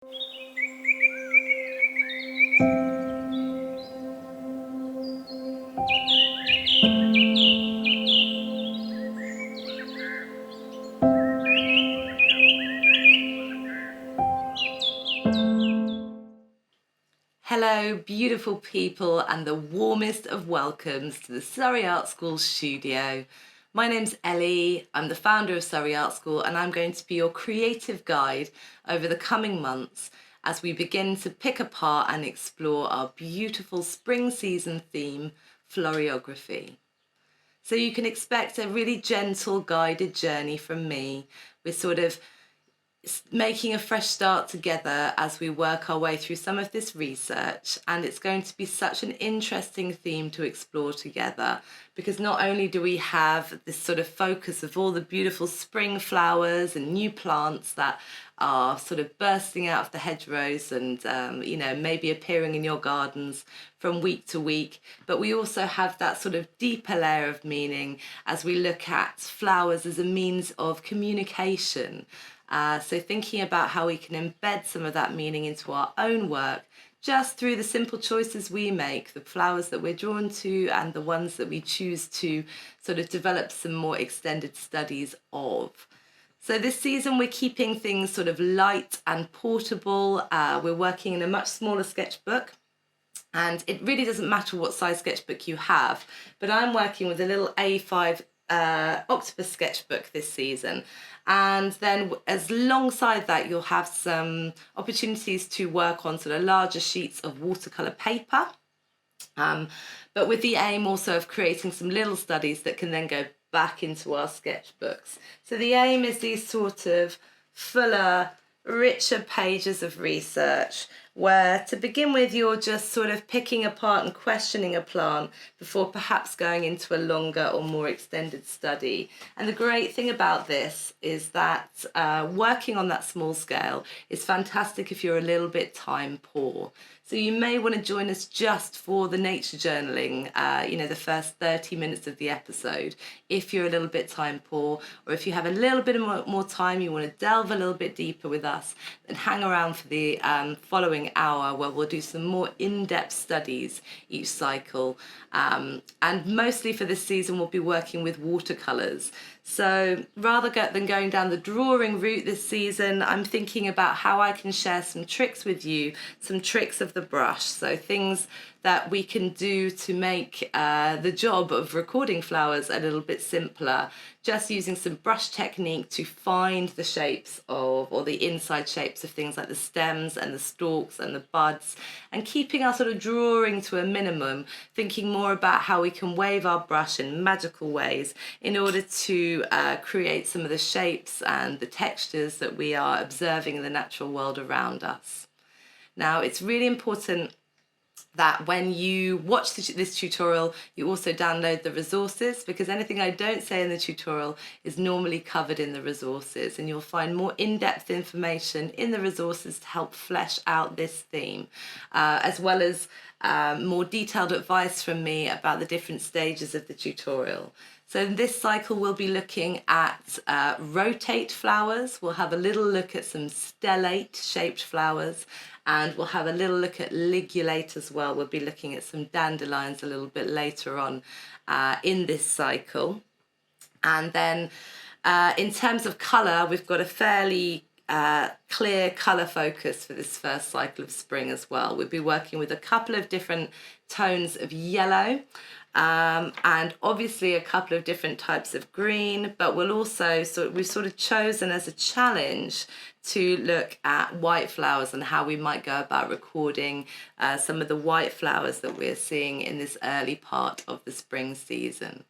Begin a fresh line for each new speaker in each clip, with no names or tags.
Hello, beautiful people, and the warmest of welcomes to the Surrey Art School studio. My name's Ellie, I'm the founder of Surrey Art School, and I'm going to be your creative guide over the coming months as we begin to pick apart and explore our beautiful spring season theme, Floriography. So you can expect a really gentle guided journey from me. We're sort of making a fresh start together as we work our way through some of this research, and it's going to be such an interesting theme to explore together, because not only do we have this sort of focus of all the beautiful spring flowers and new plants that are sort of bursting out of the hedgerows and maybe appearing in your gardens from week to week, but we also have that sort of deeper layer of meaning as we look at flowers as a means of communication. So thinking about how we can embed some of that meaning into our own work just through the simple choices we make, the flowers that we're drawn to and the ones that we choose to sort of develop some more extended studies of. So this season we're keeping things sort of light and portable. We're working in a much smaller sketchbook. And it really doesn't matter what size sketchbook you have, but I'm working with a little A5 octopus sketchbook this season. And then as alongside that, you'll have some opportunities to work on sort of larger sheets of watercolour paper, but with the aim also of creating some little studies that can then go back into our sketchbooks. So the aim is these sort of fuller, richer pages of research where to begin with you're just sort of picking apart and questioning a plant before perhaps going into a longer or more extended study. And the great thing about this is that working on that small scale is fantastic if you're a little bit time poor. So you may want to join us just for the nature journaling, the first 30 minutes of the episode, if you're a little bit time poor, or if you have a little bit more time, you want to delve a little bit deeper with us, then hang around for the following hour where we'll do some more in-depth studies each cycle. And mostly for this season, we'll be working with watercolours. So rather than going down the drawing route this season, I'm thinking about how I can share some tricks with you, some tricks of the brush. So things that we can do to make the job of recording flowers a little bit simpler, just using some brush technique to find the shapes of, or the inside shapes of things like the stems and the stalks and the buds, and keeping our sort of drawing to a minimum, thinking more about how we can wave our brush in magical ways in order to create some of the shapes and the textures that we are observing in the natural world around us. Now, it's really important that when you watch this tutorial, you also download the resources, because anything I don't say in the tutorial is normally covered in the resources, and you'll find more in-depth information in the resources to help flesh out this theme, as well as more detailed advice from me about the different stages of the tutorial. So in this cycle, we'll be looking at rotate flowers. We'll have a little look at some stellate shaped flowers, and we'll have a little look at ligulate as well. We'll be looking at some dandelions a little bit later on in this cycle. And then in terms of colour, we've got a fairly clear colour focus for this first cycle of spring as well. We'll be working with a couple of different tones of yellow, and obviously a couple of different types of green, but we'll also we've sort of chosen as a challenge to look at white flowers and how we might go about recording some of the white flowers that we're seeing in this early part of the spring season.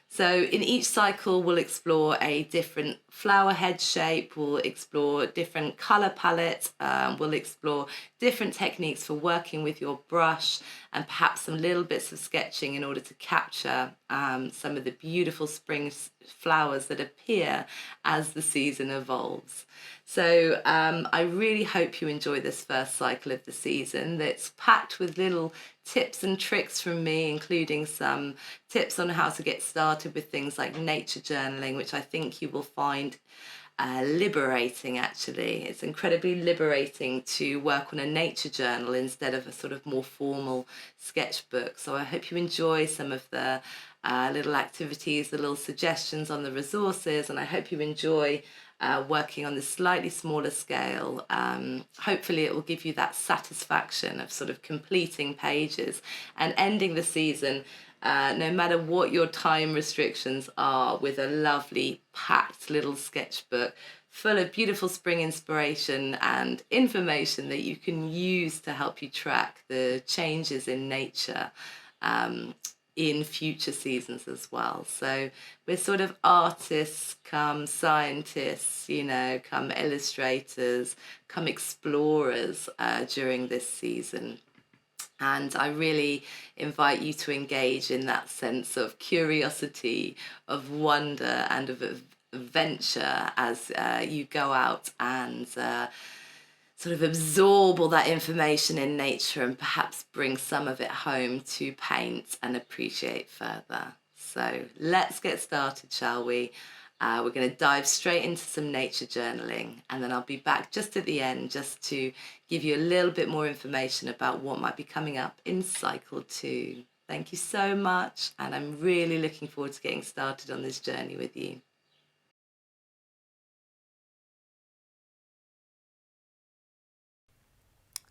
So in each cycle, we'll explore a different flower head shape, we'll explore different colour palettes, we'll explore different techniques for working with your brush, and perhaps some little bits of sketching in order to capture some of the beautiful spring flowers that appear as the season evolves. So I really hope you enjoy this first cycle of the season that's packed with little tips and tricks from me, including some tips on how to get started with things like nature journaling, which I think you will find liberating, actually. It's incredibly liberating to work on a nature journal instead of a sort of more formal sketchbook. So I hope you enjoy some of the little activities, the little suggestions on the resources, and I hope you enjoy working on this slightly smaller scale. Hopefully it will give you that satisfaction of sort of completing pages and ending the season, no matter what your time restrictions are, with a lovely packed little sketchbook full of beautiful spring inspiration and information that you can use to help you track the changes in nature in future seasons as well. So we're sort of artists come scientists, come illustrators, come explorers during this season. And I really invite you to engage in that sense of curiosity, of wonder, and of adventure as you go out and sort of absorb all that information in nature and perhaps bring some of it home to paint and appreciate further. So let's get started, shall we? We're going to dive straight into some nature journaling, and then I'll be back just at the end just to give you a little bit more information about what might be coming up in cycle 2. Thank you so much, and I'm really looking forward to getting started on this journey with you.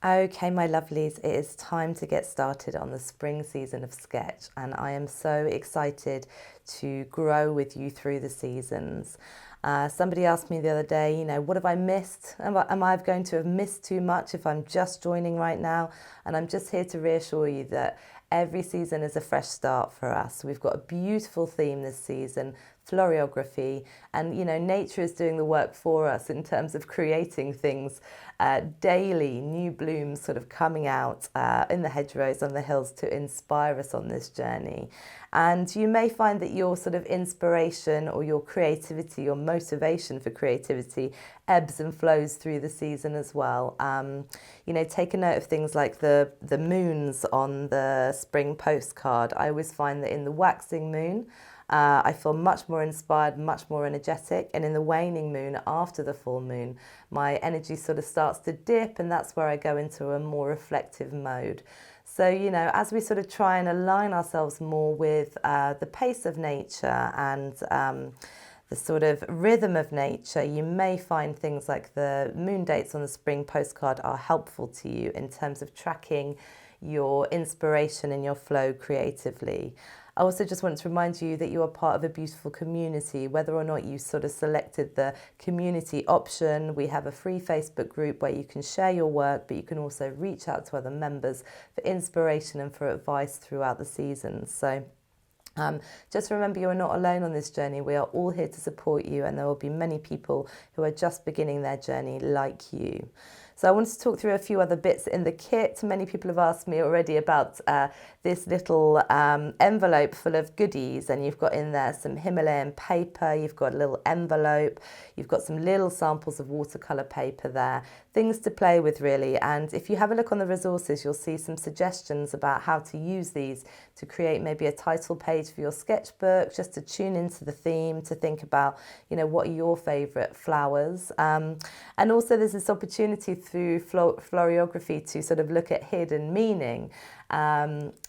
Okay, my lovelies, it is time to get started on the spring season of Sketch, and I am so excited to grow with you through the seasons. Somebody asked me the other day, what have I missed? Am I going to have missed too much if I'm just joining right now? And I'm just here to reassure you that every season is a fresh start for us. We've got a beautiful theme this season, floriography, and nature is doing the work for us in terms of creating things daily, new blooms sort of coming out in the hedgerows, on the hills, to inspire us on this journey. And you may find that your sort of inspiration or your creativity, your motivation for creativity ebbs and flows through the season as well. Take a note of things like the moons on the spring postcard. I always find that in the waxing moon, I feel much more inspired, much more energetic. And in the waning moon, after the full moon, my energy sort of starts to dip, and that's where I go into a more reflective mode. So, as we sort of try and align ourselves more with the pace of nature and the sort of rhythm of nature, you may find things like the moon dates on the spring postcard are helpful to you in terms of tracking your inspiration and your flow creatively. I also just want to remind you that you are part of a beautiful community. Whether or not you sort of selected the community option, we have a free Facebook group where you can share your work, but you can also reach out to other members for inspiration and for advice throughout the seasons. So just remember, you are not alone on this journey. We are all here to support you, and there will be many people who are just beginning their journey like you. So I wanted to talk through a few other bits in the kit. Many people have asked me already about this little envelope full of goodies, and you've got in there some Himalayan paper, you've got a little envelope, you've got some little samples of watercolour paper there, things to play with really. And if you have a look on the resources, you'll see some suggestions about how to use these to create maybe a title page for your sketchbook, just to tune into the theme, to think about, what are your favourite flowers. And also there's this opportunity through floriography to sort of look at hidden meaning.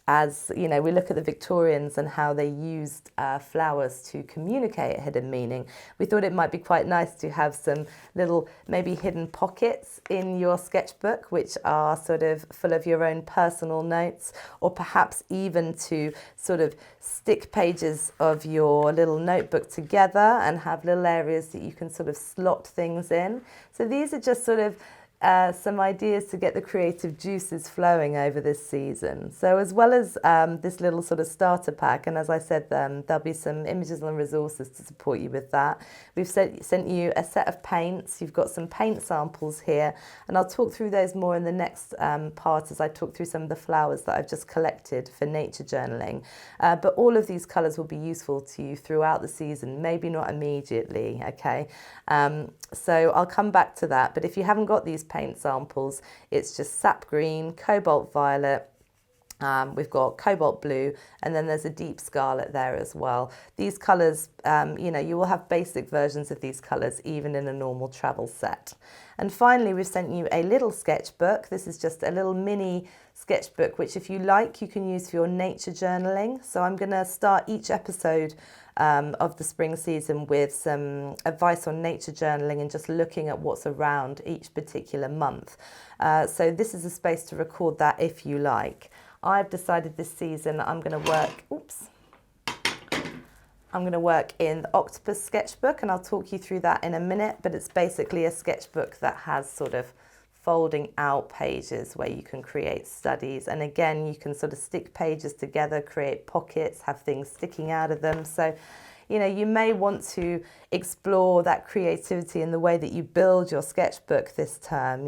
As we look at the Victorians and how they used flowers to communicate hidden meaning, we thought it might be quite nice to have some little maybe hidden pockets in your sketchbook which are sort of full of your own personal notes, or perhaps even to sort of stick pages of your little notebook together and have little areas that you can sort of slot things in. So these are just sort of some ideas to get the creative juices flowing over this season. So as well as this little sort of starter pack, and as I said, there'll be some images and resources to support you with that. We've sent you a set of paints. You've got some paint samples here, and I'll talk through those more in the next part as I talk through some of the flowers that I've just collected for nature journaling. But all of these colours will be useful to you throughout the season, maybe not immediately, okay? So I'll come back to that, but if you haven't got these paint samples, it's just sap green, cobalt violet, We've got cobalt blue, and then there's a deep scarlet there as well. These colours, you will have basic versions of these colours even in a normal travel set. And finally, we've sent you a little sketchbook. This is just a little mini sketchbook, which if you like, you can use for your nature journaling. So I'm going to start each episode of the spring season with some advice on nature journaling and just looking at what's around each particular month. So this is a space to record that if you like. I've decided this season I'm going to work in the octopus sketchbook, and I'll talk you through that in a minute, but it's basically a sketchbook that has sort of folding out pages where you can create studies, and again you can sort of stick pages together, create pockets, have things sticking out of them. So you may want to explore that creativity in the way that you build your sketchbook this term,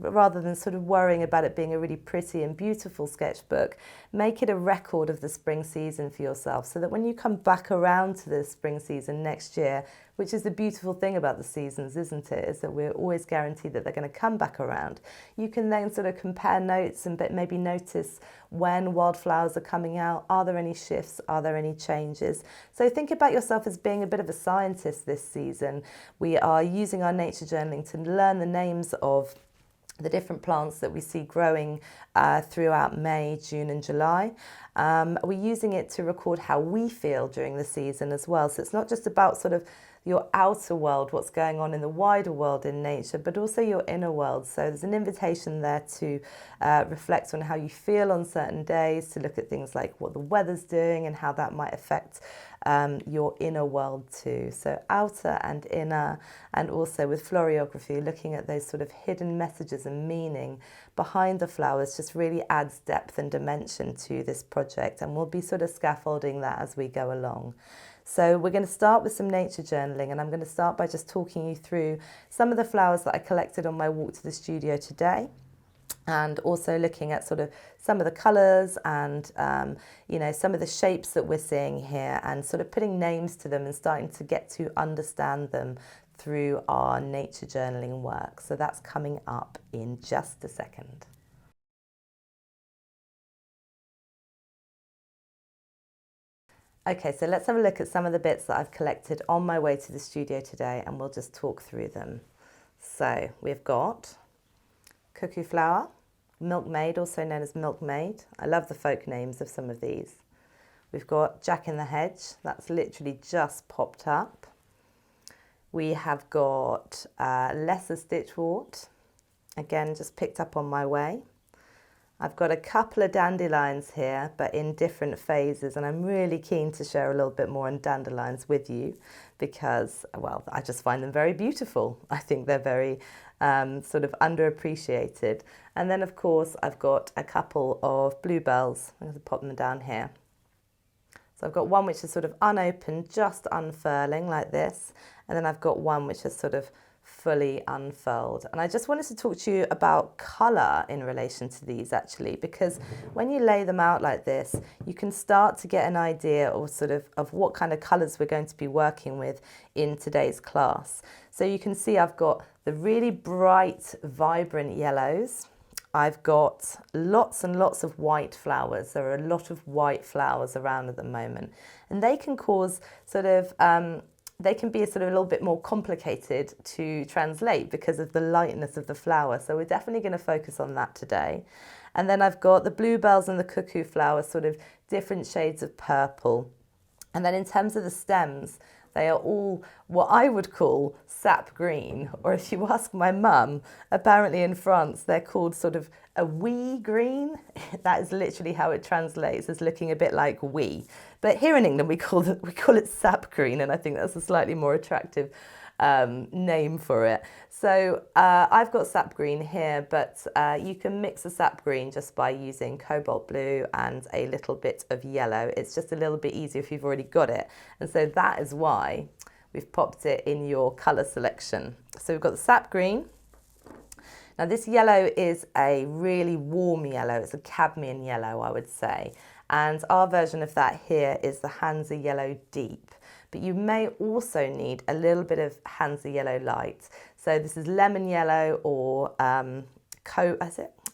rather than sort of worrying about it being a really pretty and beautiful sketchbook. Make it a record of the spring season for yourself, so that when you come back around to the spring season next year, which is the beautiful thing about the seasons, isn't it, is that we're always guaranteed that they're going to come back around. You can then sort of compare notes and maybe notice when wildflowers are coming out. Are there any shifts? Are there any changes? So think about yourself as being a bit of a scientist this season. We are using our nature journaling to learn the names of the different plants that we see growing throughout May, June and July. We're using it to record how we feel during the season as well. So it's not just about sort of your outer world, what's going on in the wider world in nature, but also your inner world. So there's an invitation there to reflect on how you feel on certain days, to look at things like what the weather's doing and how that might affect your inner world too. So outer and inner, and also with floriography, looking at those sort of hidden messages and meaning behind the flowers just really adds depth and dimension to this project, and we'll be sort of scaffolding that as we go along. So we're going to start with some nature journaling, and I'm going to start by just talking you through some of the flowers that I collected on my walk to the studio today, and also looking at sort of some of the colours and some of the shapes that we're seeing here, and sort of putting names to them and starting to get to understand them through our nature journaling work. So that's coming up in just a second. Okay, so let's have a look at some of the bits that I've collected on my way to the studio today, and we'll just talk through them. So we've got cuckoo flower, milkmaid, also known as milkmaid. I love the folk names of some of these. We've got Jack in the Hedge, that's literally just popped up. We have got lesser stitchwort, again just picked up on my way. I've got a couple of dandelions here, but in different phases, and I'm really keen to share a little bit more on dandelions with you because, well, I just find them very beautiful. I think they're very sort of underappreciated. And then, of course, I've got a couple of bluebells. I'm going to pop them down here. So I've got one which is sort of unopened, just unfurling like this, and then I've got one which is sort of fully unfurled. And I just wanted to talk to you about colour in relation to these actually, because when you lay them out like this, you can start to get an idea or sort of what kind of colours we're going to be working with in today's class. So you can see I've got the really bright, vibrant yellows. I've got lots and lots of white flowers. There are a lot of white flowers around at the moment, and they can cause sort of they can be sort of a little bit more complicated to translate because of the lightness of the flower. So we're definitely going to focus on that today. And then I've got the bluebells and the cuckoo flowers, sort of different shades of purple. And then in terms of the stems, they are all what I would call sap green, or if you ask my mum, apparently in France they're called sort of a wee green. That is literally how it translates, as looking a bit like wee. But here in England we call it sap green, and I think that's a slightly more attractive name for it. So I've got sap green here, but you can mix a sap green just by using cobalt blue and a little bit of yellow. It's just a little bit easier if you've already got it. And so that is why we've popped it in your colour selection. So we've got the sap green. Now this yellow is a really warm yellow. It's a cadmium yellow, I would say. And our version of that here is the Hansa Yellow Deep. But you may also need a little bit of Hansa Yellow Light. So this is lemon yellow or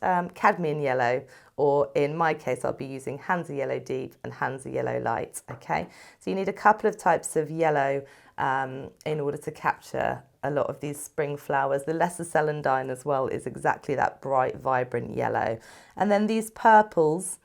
cadmium yellow, or in my case, I'll be using Hansa Yellow Deep and Hansa Yellow Light, okay? So you need a couple of types of yellow in order to capture a lot of these spring flowers. The lesser celandine as well is exactly that bright, vibrant yellow. And then these purples,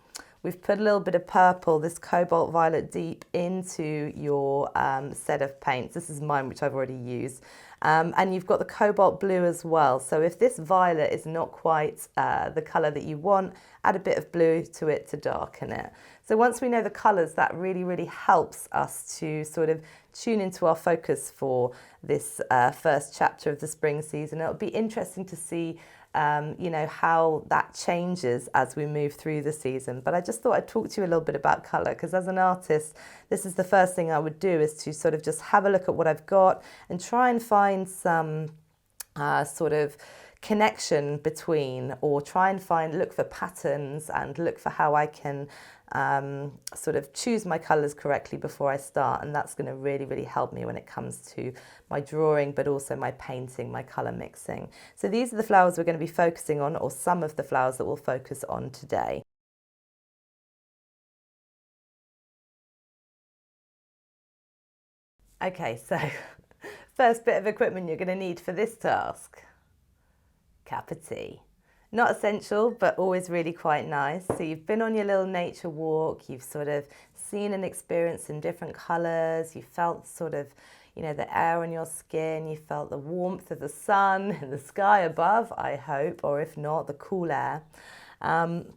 we've put a little bit of purple, this cobalt violet deep, into your set of paints. This is mine, which I've already used. And you've got the cobalt blue as well. So if this violet is not quite the colour that you want, add a bit of blue to it to darken it. So once we know the colours, that really, really helps us to sort of tune into our focus for this first chapter of the spring season. It'll be interesting to see you know, how that changes as we move through the season. But I just thought I'd talk to you a little bit about colour, because as an artist, this is the first thing I would do, is to sort of just have a look at what I've got and try and find some sort of connection between, or try and look for patterns and look for how I can sort of choose my colours correctly before I start. And that's going to really, really help me when it comes to my drawing, but also my painting, my colour mixing. So these are the flowers we're going to be focusing on, or some of the flowers that we'll focus on today. Okay, so first bit of equipment you're going to need for this task: cup of tea. Not essential, but always really quite nice. So you've been on your little nature walk, you've sort of seen and experienced in different colours, you felt sort of, you know, the air on your skin, you felt the warmth of the sun in the sky above, I hope, or if not, the cool air. And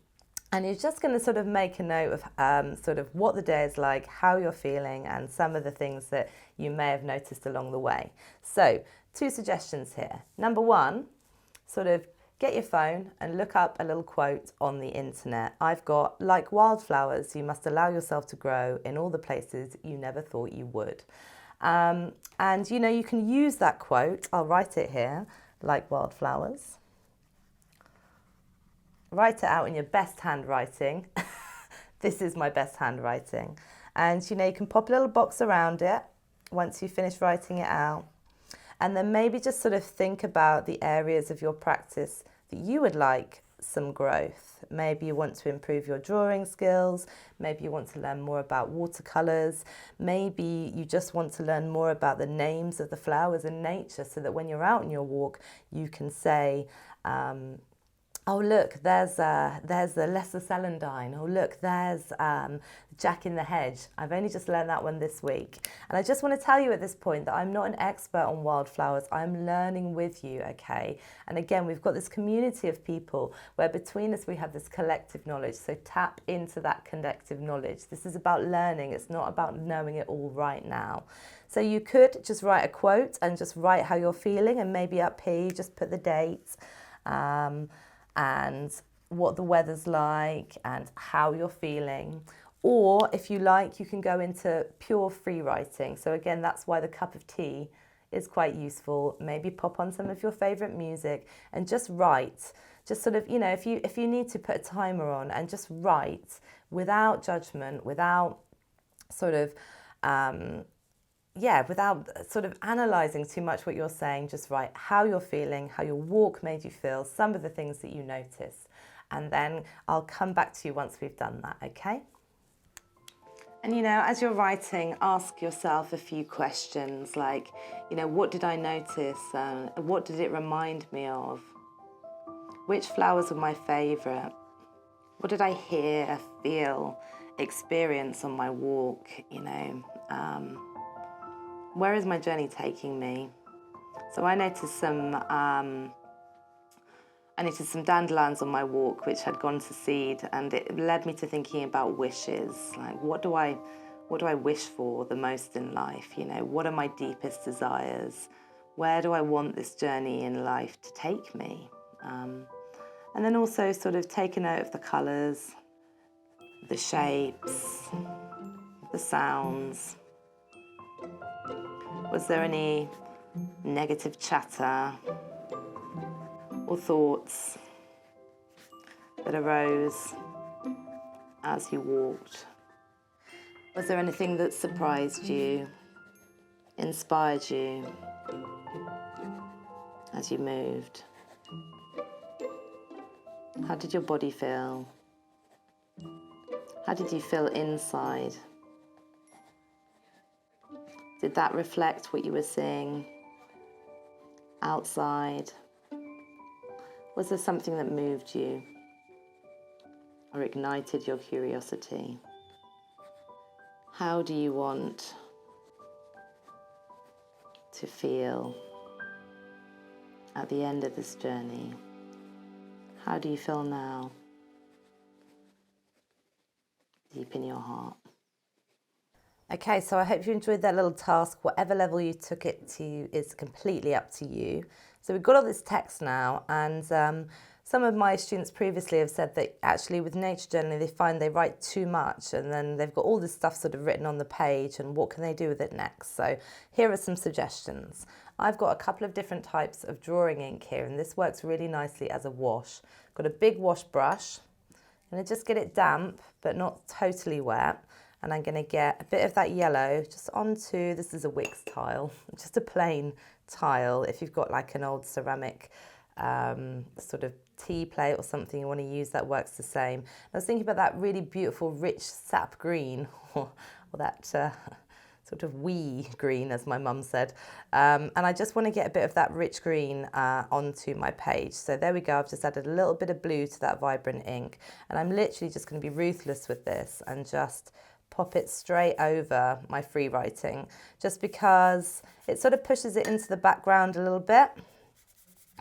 you're just going to sort of make a note of sort of what the day is like, how you're feeling, and some of the things that you may have noticed along the way. So 2 suggestions here. Number 1, sort of get your phone and look up a little quote on the internet. I've got, like wildflowers, you must allow yourself to grow in all the places you never thought you would. And, you know, you can use that quote. I'll write it here, like wildflowers. Write it out in your best handwriting. This is my best handwriting. And, you know, you can pop a little box around it once you finish writing it out. And then maybe just sort of think about the areas of your practice that you would like some growth. Maybe you want to improve your drawing skills. Maybe you want to learn more about watercolours. Maybe you just want to learn more about the names of the flowers in nature, so that when you're out on your walk, you can say, oh, look, there's the lesser celandine. Oh, look, there's Jack in the Hedge. I've only just learned that one this week. And I just want to tell you at this point that I'm not an expert on wildflowers. I'm learning with you, okay? And again, we've got this community of people where between us we have this collective knowledge. So tap into that collective knowledge. This is about learning. It's not about knowing it all right now. So you could just write a quote and just write how you're feeling, and maybe up here you just put the date. And what the weather's like and how you're feeling. Or if you like, you can go into pure free writing. So again, that's why the cup of tea is quite useful. Maybe pop on some of your favourite music and just write. Just sort of, you know, if you need to put a timer on, and just write without judgment, without sort of without sort of analysing too much what you're saying. Just write how you're feeling, how your walk made you feel, some of the things that you notice. And then I'll come back to you once we've done that, okay? And, you know, as you're writing, ask yourself a few questions like, you know, what did I notice? What did it remind me of? Which flowers were my favourite? What did I hear, feel, experience on my walk, you know? Where is my journey taking me? So I noticed some dandelions on my walk which had gone to seed, and it led me to thinking about wishes. Like, what do I wish for the most in life? You know, what are my deepest desires? Where do I want this journey in life to take me? And then also sort of take a note of the colours, the shapes, the sounds. Was there any negative chatter or thoughts that arose as you walked? Was there anything that surprised you, inspired you as you moved? How did your body feel? How did you feel inside? Did that reflect what you were seeing outside? Was there something that moved you or ignited your curiosity? How do you want to feel at the end of this journey? How do you feel now? Deep in your heart. Okay, so I hope you enjoyed that little task. Whatever level you took it to is completely up to you. So we've got all this text now, and some of my students previously have said that actually with nature journaling they find they write too much and then they've got all this stuff sort of written on the page, and what can they do with it next? So here are some suggestions. I've got a couple of different types of drawing ink here, and this works really nicely as a wash. Got a big wash brush. I'm going to just get it damp but not totally wet, and I'm going to get a bit of that yellow just onto, this is a Wix tile, just a plain tile. If you've got like an old ceramic sort of tea plate or something you want to use, that works the same. I was thinking about that really beautiful rich sap green or that sort of wee green, as my mum said, and I just want to get a bit of that rich green onto my page. So there we go, I've just added a little bit of blue to that vibrant ink, and I'm literally just going to be ruthless with this and just pop it straight over my free writing, just because it sort of pushes it into the background a little bit.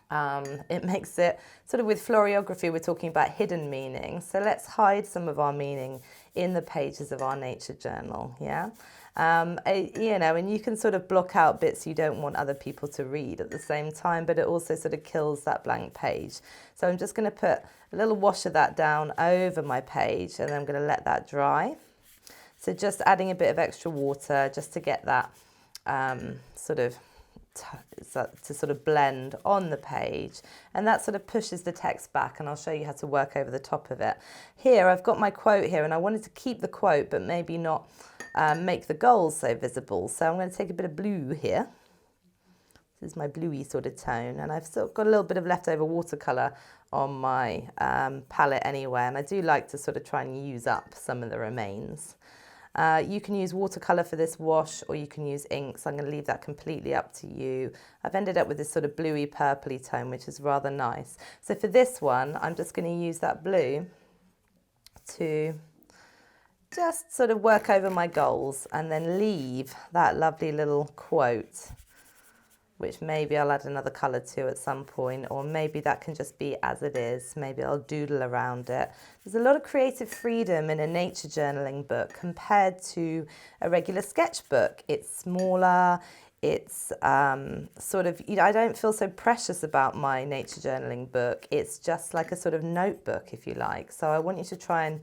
It makes it sort of, with floriography we're talking about hidden meaning, so let's hide some of our meaning in the pages of our nature journal. Yeah, you know, and you can sort of block out bits you don't want other people to read at the same time, but it also sort of kills that blank page. So I'm just going to put a little wash of that down over my page, and then I'm going to let that dry. So just adding a bit of extra water just to get that sort of to sort of blend on the page, and that sort of pushes the text back, and I'll show you how to work over the top of it. Here I've got my quote here, and I wanted to keep the quote but maybe not make the goals so visible, so I'm going to take a bit of blue here. This is my bluey sort of tone, and I've still got a little bit of leftover watercolour on my palette anyway, and I do like to sort of try and use up some of the remains. You can use watercolour for this wash, or you can use ink, so I'm going to leave that completely up to you. I've ended up with this sort of bluey purpley tone, which is rather nice. So for this one, I'm just going to use that blue to just sort of work over my goals, and then leave that lovely little quote, which maybe I'll add another colour to at some point, or maybe that can just be as it is. Maybe I'll doodle around it. There's a lot of creative freedom in a nature journaling book compared to a regular sketchbook. It's smaller, it's sort of, you know, I don't feel so precious about my nature journaling book. It's just like a sort of notebook, if you like. So I want you to try and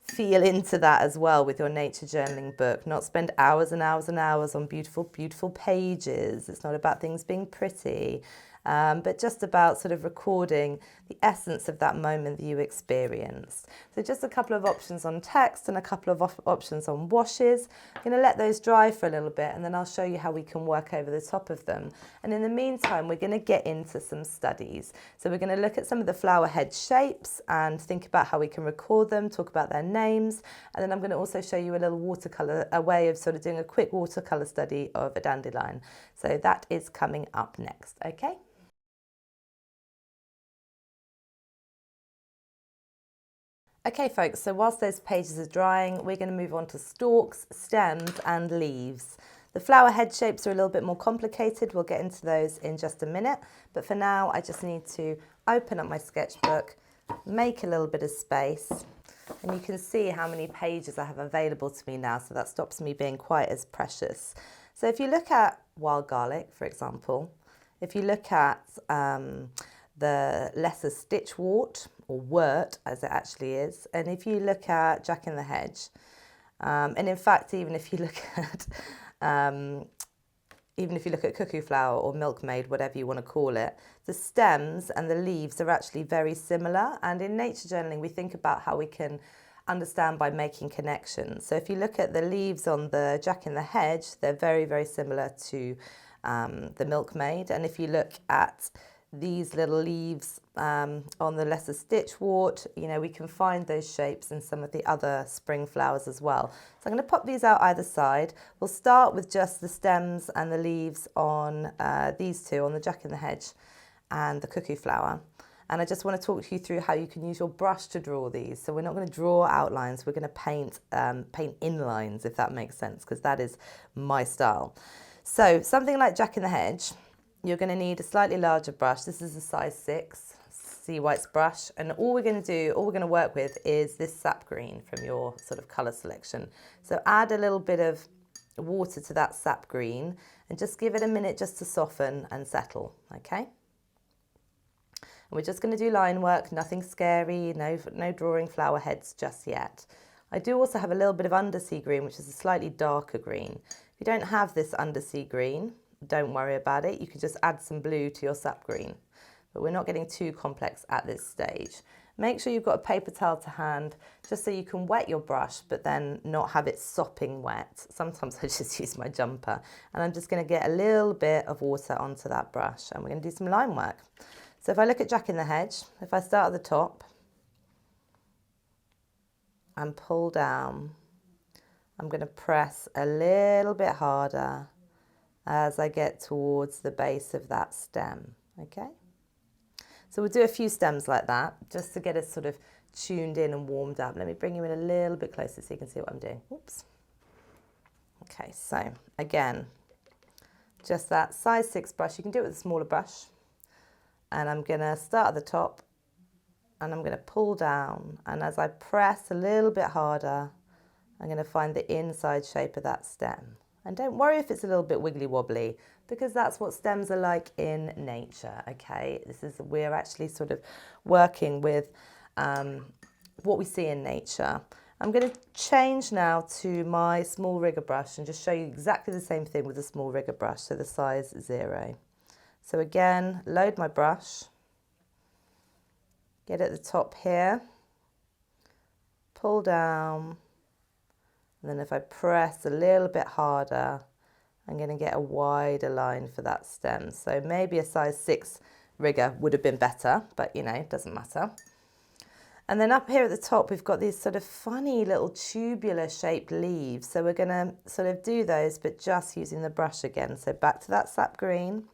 feel into that as well with your nature journaling book, not spend hours and hours and hours on beautiful, beautiful pages. It's not about things being pretty, but just about sort of recording the essence of that moment that you experienced. So just a couple of options on text and a couple of options on washes. I'm going to let those dry for a little bit, and then I'll show you how we can work over the top of them. And in the meantime, we're going to get into some studies. So we're going to look at some of the flower head shapes and think about how we can record them, talk about their names, and then I'm going to also show you a little watercolour, a way of sort of doing a quick watercolour study of a dandelion. So that is coming up next, okay? Okay folks, so whilst those pages are drying, we're going to move on to stalks, stems and leaves. The flower head shapes are a little bit more complicated. We'll get into those in just a minute, but for now I just need to open up my sketchbook, make a little bit of space, and you can see how many pages I have available to me now, so that stops me being quite as precious. So if you look at wild garlic, for example, if you look at the lesser stitchwort, or wort as it actually is, and if you look at Jack in the Hedge, and in fact even if you look at cuckoo flower or milkmaid, whatever you want to call it, the stems and the leaves are actually very similar. And in nature journaling we think about how we can understand by making connections. So if you look at the leaves on the Jack in the Hedge, they're very, very similar to the milkmaid, and if you look at these little leaves on the lesser stitchwort. You know, we can find those shapes in some of the other spring flowers as well. So I'm going to pop these out either side. We'll start with just the stems and the leaves on these two, on the Jack in the Hedge and the cuckoo flower. And I just want to talk you through how you can use your brush to draw these. So we're not going to draw outlines, we're going to paint inlines, if that makes sense, because that is my style. So something like Jack in the Hedge, you're going to need a slightly larger brush. This is a size 6 Sea White's brush. And all we're going to work with is this sap green from your sort of colour selection. So add a little bit of water to that sap green and just give it a minute just to soften and settle, okay? And we're just going to do line work, nothing scary, no drawing flower heads just yet. I do also have a little bit of undersea green, which is a slightly darker green. If you don't have this undersea green, don't worry about it. You can just add some blue to your sap green. But we're not getting too complex at this stage. Make sure you've got a paper towel to hand, just so you can wet your brush, but then not have it sopping wet. Sometimes I just use my jumper. And I'm just going to get a little bit of water onto that brush, and we're going to do some line work. So if I look at Jack in the Hedge, if I start at the top and pull down, I'm going to press a little bit harder as I get towards the base of that stem, okay? So we'll do a few stems like that, just to get us sort of tuned in and warmed up. Let me bring you in a little bit closer so you can see what I'm doing. Oops. Okay, so again, just that size 6 brush. You can do it with a smaller brush. And I'm going to start at the top and I'm going to pull down, and as I press a little bit harder, I'm going to find the inside shape of that stem. And don't worry if it's a little bit wiggly wobbly, because that's what stems are like in nature, okay? We're actually sort of working with what we see in nature. I'm going to change now to my small rigger brush and just show you exactly the same thing with a small rigger brush, so the size 0. So again, load my brush, get at the top here, pull down, and then if I press a little bit harder, I'm going to get a wider line for that stem. So maybe a size 6 rigger would have been better, but you know, it doesn't matter. And then up here at the top, we've got these sort of funny little tubular shaped leaves. So we're going to sort of do those, but just using the brush again. So back to that sap green.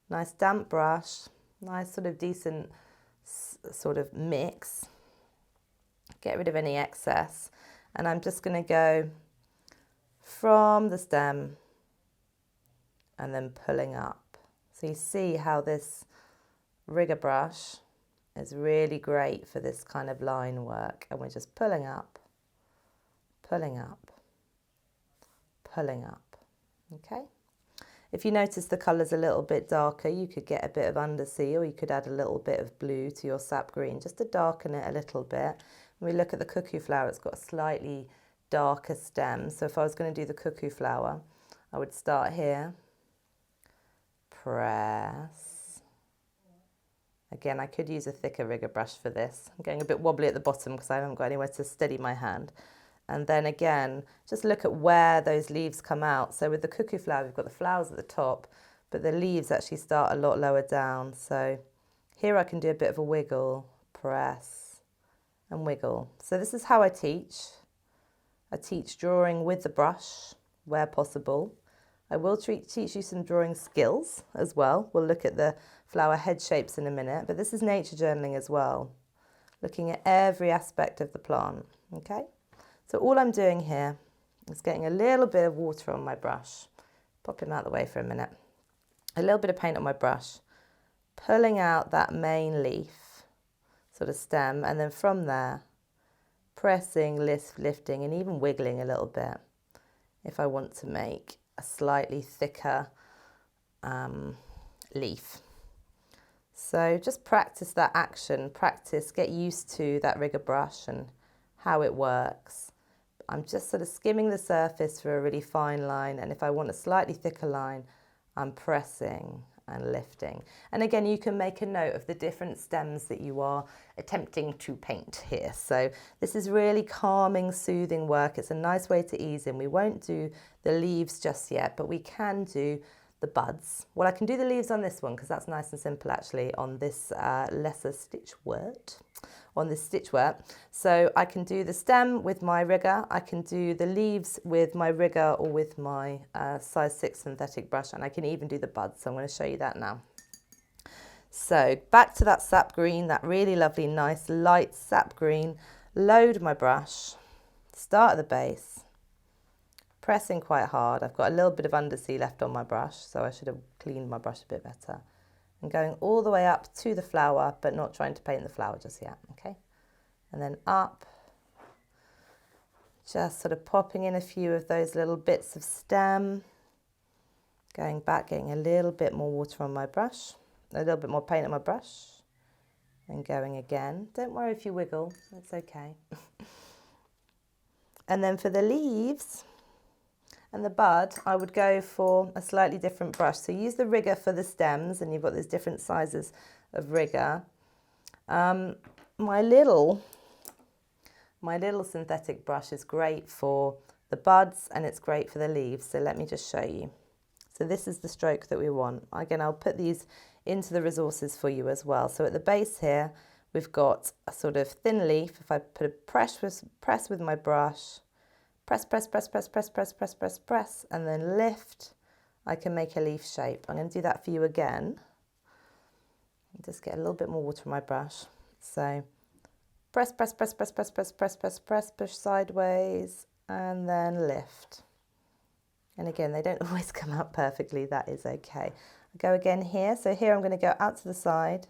Nice damp brush, nice sort of decent sort of mix. Get rid of any excess. And I'm just going to go from the stem and then pulling up. So you see how this rigger brush is really great for this kind of line work. And we're just pulling up, pulling up, pulling up. Okay? If you notice the colour's a little bit darker, you could get a bit of undersea, or you could add a little bit of blue to your sap green, just to darken it a little bit. When we look at the cuckoo flower, it's got a slightly darker stem. So if I was going to do the cuckoo flower, I would start here, press. Again, I could use a thicker rigger brush for this. I'm getting a bit wobbly at the bottom because I haven't got anywhere to steady my hand. And then again, just look at where those leaves come out. So with the cuckoo flower, we've got the flowers at the top, but the leaves actually start a lot lower down. So here I can do a bit of a wiggle, press and wiggle. So this is how I teach. I teach drawing with the brush where possible. I will teach you some drawing skills as well. We'll look at the flower head shapes in a minute, but this is nature journaling as well, looking at every aspect of the plant, okay? So all I'm doing here is getting a little bit of water on my brush, pop him out the way for a minute, a little bit of paint on my brush, pulling out that main leaf, sort of stem, and then from there, pressing, lifting, and even wiggling a little bit if I want to make a slightly thicker leaf. So just practice that action, get used to that rigger brush and how it works. I'm just sort of skimming the surface for a really fine line, and if I want a slightly thicker line, I'm pressing and lifting. And again, you can make a note of the different stems that you are attempting to paint here. So this is really calming, soothing work. It's a nice way to ease in. We won't do the leaves just yet, but we can do the buds. Well, I can do the leaves on this one because that's nice and simple actually on this lesser stitch work. So I can do the stem with my rigger, I can do the leaves with my rigger or with my size 6 synthetic brush, and I can even do the buds. So I'm going to show you that now. So back to that sap green, that really lovely, nice, light sap green. Load my brush, start at the base, pressing quite hard. I've got a little bit of undersea left on my brush, so I should have cleaned my brush a bit better. And going all the way up to the flower, but not trying to paint the flower just yet, okay? And then up, just sort of popping in a few of those little bits of stem, going back, getting a little bit more water on my brush, a little bit more paint on my brush, and going again. Don't worry if you wiggle, it's okay. And then for the leaves and the bud, I would go for a slightly different brush. So use the rigger for the stems, and you've got these different sizes of rigger. My little synthetic brush is great for the buds and it's great for the leaves. So let me just show you. So this is the stroke that we want. Again, I'll put these into the resources for you as well. So at the base here, we've got a sort of thin leaf. If I put a press with my brush, press, and then lift, I can make a leaf shape. I'm going to do that for you again. Just get a little bit more water on my brush. So press, push sideways, and then lift. And again, they don't always come out perfectly, that is okay. I go again here. So here I'm going to go out to the side,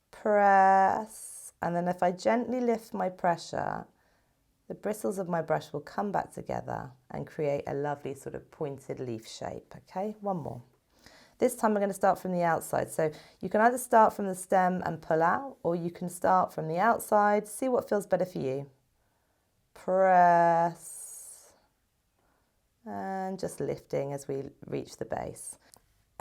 press, and then if I gently lift my pressure, the bristles of my brush will come back together and create a lovely sort of pointed leaf shape. Okay, one more. This time I'm going to start from the outside. So you can either start from the stem and pull out, or you can start from the outside, see what feels better for you. Press, and just lifting as we reach the base.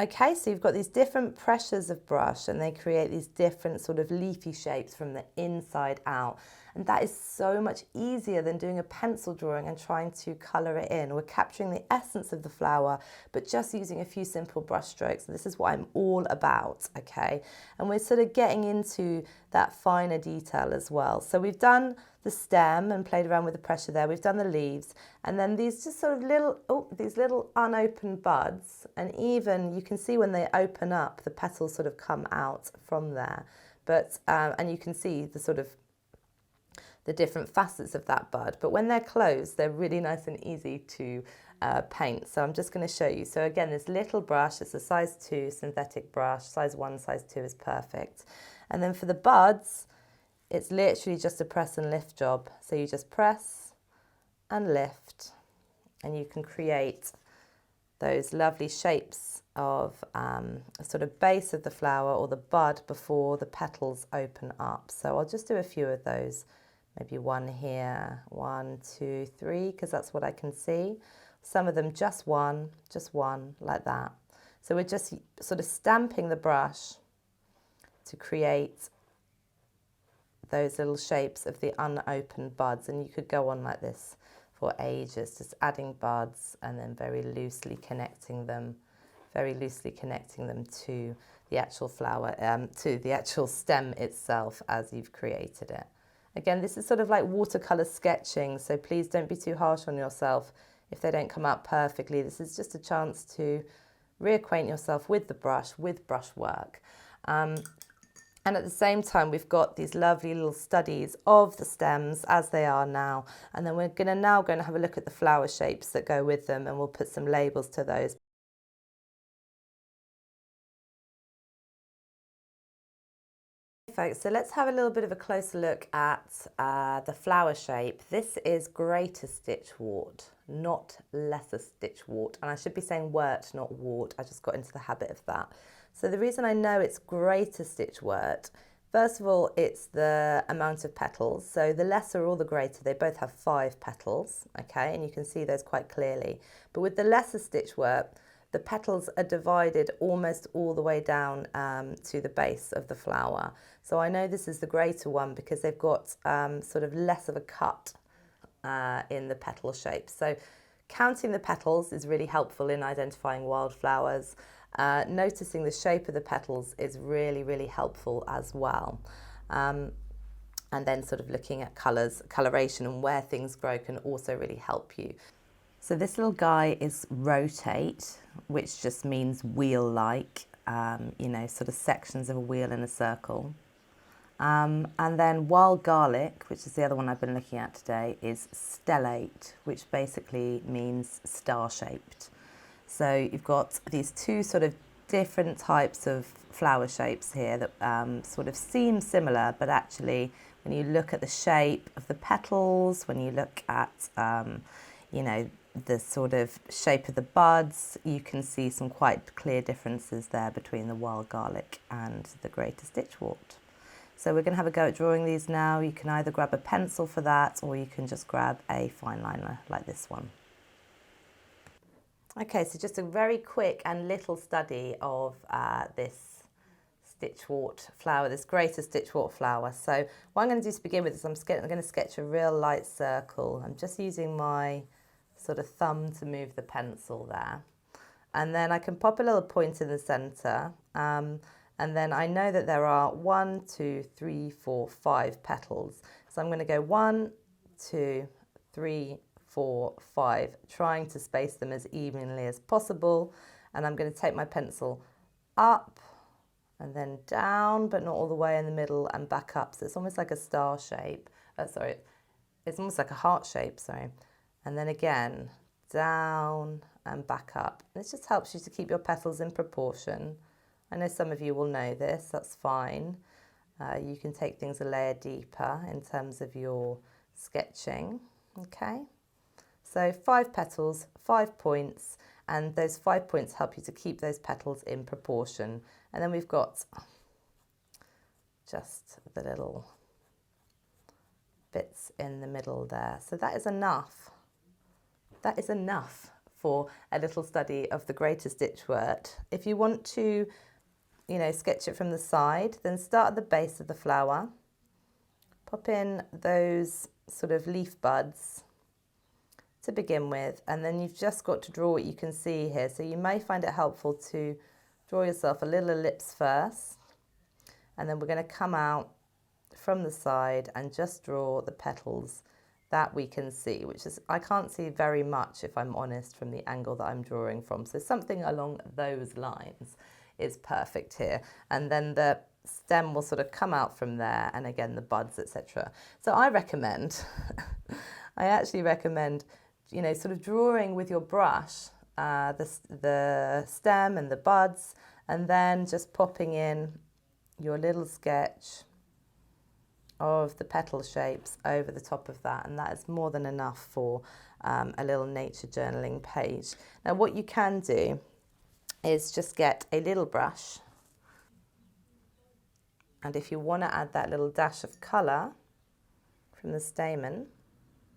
Okay, so you've got these different pressures of brush and they create these different sort of leafy shapes from the inside out. And that is so much easier than doing a pencil drawing and trying to colour it in. We're capturing the essence of the flower, but just using a few simple brush strokes. And this is what I'm all about, okay? And we're sort of getting into that finer detail as well. So we've done the stem and played around with the pressure there. We've done the leaves, and then these just sort of these little unopened buds, and even you can see when they open up, the petals sort of come out from there. But and you can see the sort of the different facets of that bud. But when they're closed, they're really nice and easy to paint. So I'm just going to show you. So again, this little brush, it's a size 2 synthetic brush. Size 1, size 2 is perfect. And then for the buds, it's literally just a press and lift job. So you just press and lift, and you can create those lovely shapes of a sort of base of the flower or the bud before the petals open up. So I'll just do a few of those. Maybe one here, 1, 2, 3, because that's what I can see. Some of them just one, like that. So we're just sort of stamping the brush to create those little shapes of the unopened buds. And you could go on like this for ages, just adding buds and then very loosely connecting them to the actual flower, to the actual stem itself as you've created it. Again, this is sort of like watercolour sketching, so please don't be too harsh on yourself if they don't come out perfectly. This is just a chance to reacquaint yourself with the brush, with brush work. And at the same time, we've got these lovely little studies of the stems as they are now. And then we're going to have a look at the flower shapes that go with them, and we'll put some labels to those. Folks, so let's have a little bit of a closer look at the flower shape. This is greater stitchwort, not lesser stitchwort. And I should be saying wort, not wart. I just got into the habit of that. So the reason I know it's greater stitchwort, first of all, it's the amount of petals. So the lesser or the greater, they both have 5 petals, okay? And you can see those quite clearly. But with the lesser stitchwort, the petals are divided almost all the way down to the base of the flower. So I know this is the greater one because they've got sort of less of a cut in the petal shape. So counting the petals is really helpful in identifying wildflowers. noticing the shape of the petals is really, really helpful as well. And then sort of looking at coloration and where things grow can also really help you. So this little guy is rotate, which just means wheel-like, sort of sections of a wheel in a circle. And then wild garlic, which is the other one I've been looking at today, is stellate, which basically means star-shaped. So you've got these two sort of different types of flower shapes here that sort of seem similar, but actually when you look at the shape of the petals, when you look at, the sort of shape of the buds, you can see some quite clear differences there between the wild garlic and the greater stitchwort. So we're going to have a go at drawing these now. You can either grab a pencil for that, or you can just grab a fine liner like this one. Okay, so just a very quick and little study of this stitchwort flower, this greater stitchwort flower. So what I'm going to do to begin with is I'm going to sketch a real light circle. I'm just using my sort of thumb to move the pencil there. And then I can pop a little point in the centre. And then I know that there are 1, 2, 3, 4, 5 petals. So I'm going to go 1, 2, 3, 4, 5, trying to space them as evenly as possible. And I'm going to take my pencil up and then down, but not all the way in the middle, and back up. So it's almost like a star shape. It's almost like a heart shape, sorry. And then again, down and back up. And this just helps you to keep your petals in proportion. I know some of you will know this, that's fine. You can take things a layer deeper in terms of your sketching, okay? So 5 petals, 5 points, and those 5 points help you to keep those petals in proportion. And then we've got just the little bits in the middle there. So that is enough. That is enough for a little study of the greater stitchwort. If you want to, sketch it from the side, then start at the base of the flower. Pop in those sort of leaf buds to begin with, and then you've just got to draw what you can see here. So you may find it helpful to draw yourself a little ellipse first, and then we're going to come out from the side and just draw the petals that we can see, which is, I can't see very much if I'm honest from the angle that I'm drawing from. So something along those lines is perfect here. And then the stem will sort of come out from there, and again the buds, etc. So I actually recommend, sort of drawing with your brush the stem and the buds, and then just popping in your little sketch of the petal shapes over the top of that, and that is more than enough for a little nature journaling page. Now what you can do is just get a little brush, and if you want to add that little dash of colour from the stamen,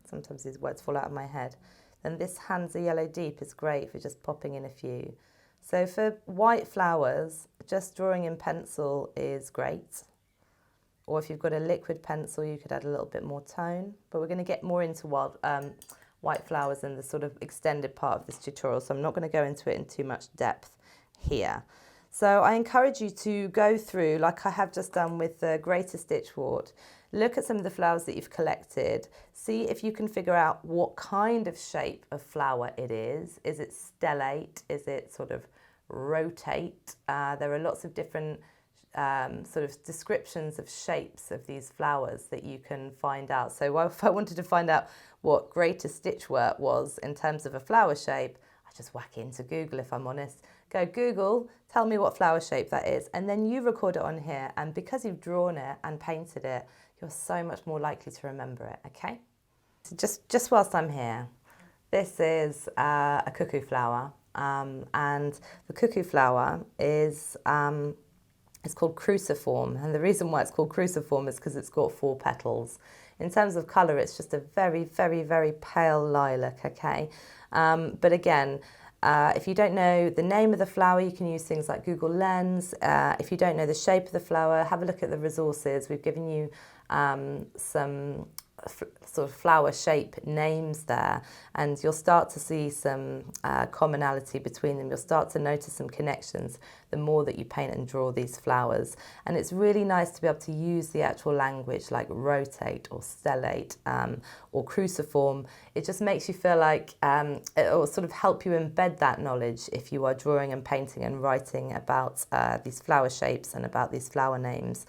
sometimes these words fall out of my head, then this Hansa Yellow Deep is great for just popping in a few. So for white flowers, just drawing in pencil is great. Or if you've got a liquid pencil, you could add a little bit more tone. But we're going to get more into white flowers in the sort of extended part of this tutorial, so I'm not going to go into it in too much depth here. So I encourage you to go through, like I have just done with the greater stitchwort, look at some of the flowers that you've collected, see if you can figure out what kind of shape of flower it is. Is it stellate? Is it sort of rotate? There are lots of different sort of descriptions of shapes of these flowers that you can find out. So if I wanted to find out what greater stitchwort was in terms of a flower shape, I just whack into Google, if I'm honest. Go Google, tell me what flower shape that is, and then you record it on here, and because you've drawn it and painted it, you're so much more likely to remember it, okay? So just whilst I'm here, this is a cuckoo flower, and the cuckoo flower is it's called cruciform, and the reason why it's called cruciform is because it's got 4 petals. In terms of colour, it's just a very, very, very pale lilac, okay? But again, if you don't know the name of the flower, you can use things like Google Lens. If you don't know the shape of the flower, have a look at the resources. We've given you some sort of flower shape names there, and you'll start to see some commonality between them. You'll start to notice some connections the more that you paint and draw these flowers. And it's really nice to be able to use the actual language like rotate or stellate or cruciform. It just makes you feel like it will sort of help you embed that knowledge if you are drawing and painting and writing about these flower shapes and about these flower names.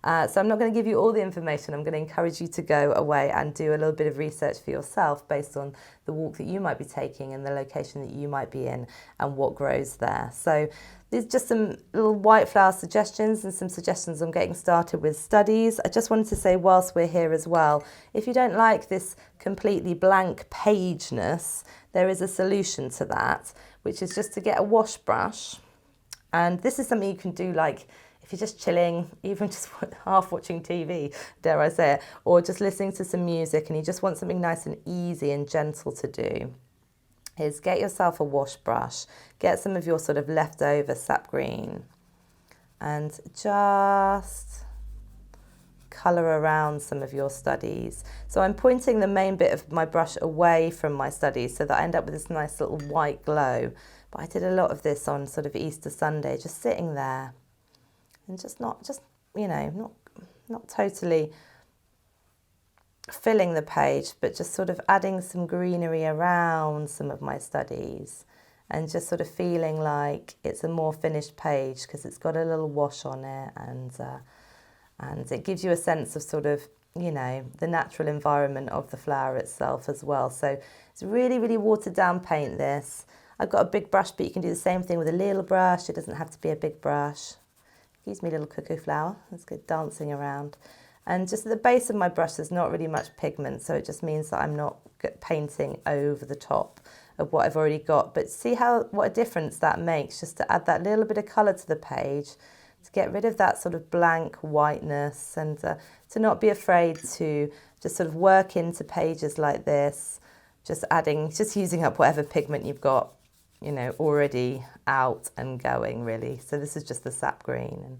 So I'm not going to give you all the information. I'm going to encourage you to go away and do a little bit of research for yourself based on the walk that you might be taking and the location that you might be in and what grows there. So these are just some little white flower suggestions and some suggestions on getting started with studies. I just wanted to say, whilst we're here as well, if you don't like this completely blank pageness, there is a solution to that, which is just to get a wash brush. And this is something you can do like if you're just chilling, even just half watching TV, dare I say it, or just listening to some music and you just want something nice and easy and gentle to do, is get yourself a wash brush, get some of your sort of leftover sap green and just colour around some of your studies. So I'm pointing the main bit of my brush away from my studies so that I end up with this nice little white glow. But I did a lot of this on sort of Easter Sunday, just sitting there. And not totally filling the page, but just sort of adding some greenery around some of my studies and just sort of feeling like it's a more finished page because it's got a little wash on it and it gives you a sense of sort of, the natural environment of the flower itself as well. So it's really, really watered down paint this. I've got a big brush, but you can do the same thing with a little brush. It doesn't have to be a big brush. Excuse me, little cuckoo flower. Let's get dancing around. And just at the base of my brush, there's not really much pigment, so it just means that I'm not painting over the top of what I've already got. But see what a difference that makes, just to add that little bit of colour to the page, to get rid of that sort of blank whiteness, and to not be afraid to just sort of work into pages like this, just using up whatever pigment you've got, already out and going, really. So this is just the sap green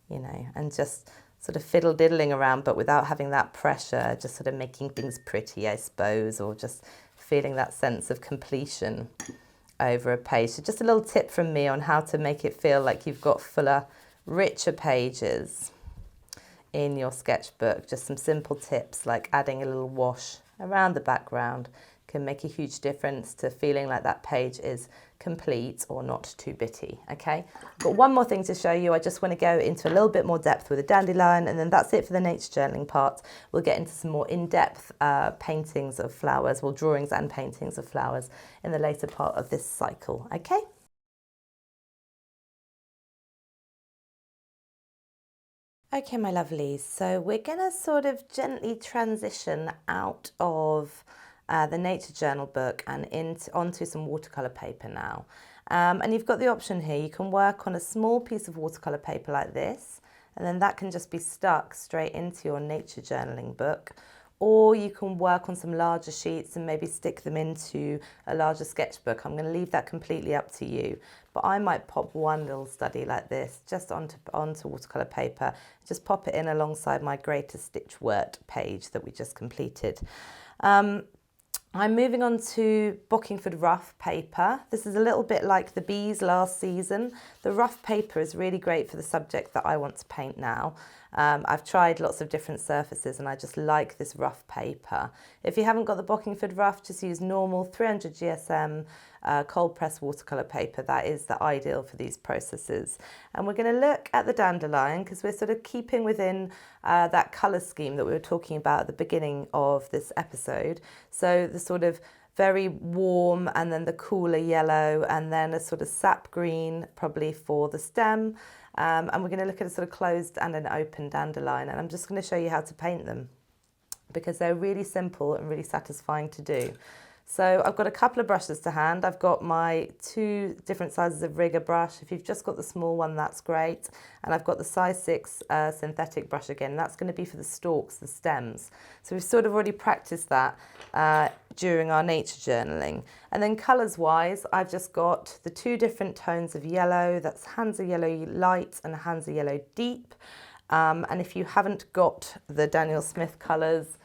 and just sort of fiddle-diddling around, but without having that pressure, just sort of making things pretty, I suppose, or just feeling that sense of completion over a page. So just a little tip from me on how to make it feel like you've got fuller, richer pages in your sketchbook. Just some simple tips like adding a little wash around the background can make a huge difference to feeling like that page is complete or not too bitty, okay? I've got one more thing to show you. I just want to go into a little bit more depth with a dandelion, and then that's it for the nature journaling part. We'll get into some more in-depth paintings of flowers, well, drawings and paintings of flowers in the later part of this cycle, okay? Okay, my lovelies, so we're going to sort of gently transition out of the nature journal book and onto some watercolour paper now. And you've got the option here. You can work on a small piece of watercolour paper like this, and then that can just be stuck straight into your nature journaling book. Or you can work on some larger sheets and maybe stick them into a larger sketchbook. I'm going to leave that completely up to you. But I might pop one little study like this just onto watercolour paper. Just pop it in alongside my Greatest Stitch Wort page that we just completed. I'm moving on to Bockingford rough paper. This is a little bit like the bees last season. The rough paper is really great for the subject that I want to paint now. I've tried lots of different surfaces and I just like this rough paper. If you haven't got the Bockingford rough, just use normal 300 GSM cold press watercolour paper. That is the ideal for these processes. And we're going to look at the dandelion because we're sort of keeping within that colour scheme that we were talking about at the beginning of this episode. So the sort of very warm and then the cooler yellow and then a sort of sap green probably for the stem. And we're going to look at a sort of closed and an open dandelion, and I'm just going to show you how to paint them because they're really simple and really satisfying to do. So I've got a couple of brushes to hand. I've got my 2 different sizes of rigger brush. If you've just got the small one, that's great. And I've got the size 6 synthetic brush again. That's going to be for the stalks, the stems. So we've sort of already practiced that during our nature journaling. And then colours-wise, I've just got the 2 different tones of yellow. That's Hansa Yellow Light and Hansa Yellow Deep. And if you haven't got the Daniel Smith colours,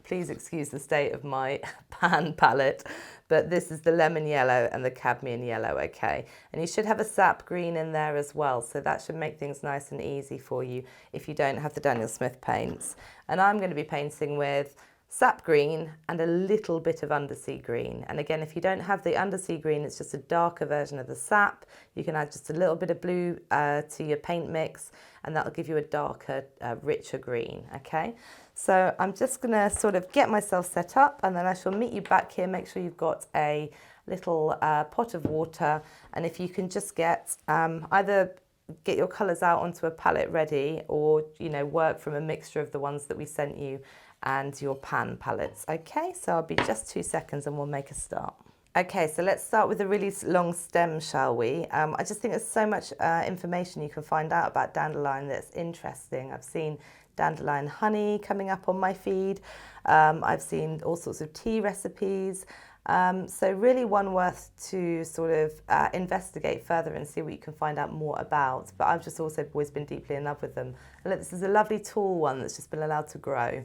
please excuse the state of my pan palette, but this is the lemon yellow and the cadmium yellow, okay? And you should have a sap green in there as well, so that should make things nice and easy for you if you don't have the Daniel Smith paints. And I'm going to be painting with sap green and a little bit of undersea green. And again, if you don't have the undersea green, it's just a darker version of the sap. You can add just a little bit of blue to your paint mix, and that'll give you a darker, richer green, okay? So I'm just gonna sort of get myself set up, and then I shall meet you back here. Make sure you've got a little pot of water, and if you can just get either get your colours out onto a palette ready, or work from a mixture of the ones that we sent you and your pan palettes. Okay, so I'll be just 2 seconds and we'll make a start. Okay, so let's start with a really long stem, shall we? I just think there's so much information you can find out about dandelion that's interesting. I've seen dandelion honey coming up on my feed. I've seen all sorts of tea recipes. So really one worth to sort of investigate further and see what you can find out more about. But I've just also always been deeply in love with them. And look, this is a lovely tall one that's just been allowed to grow.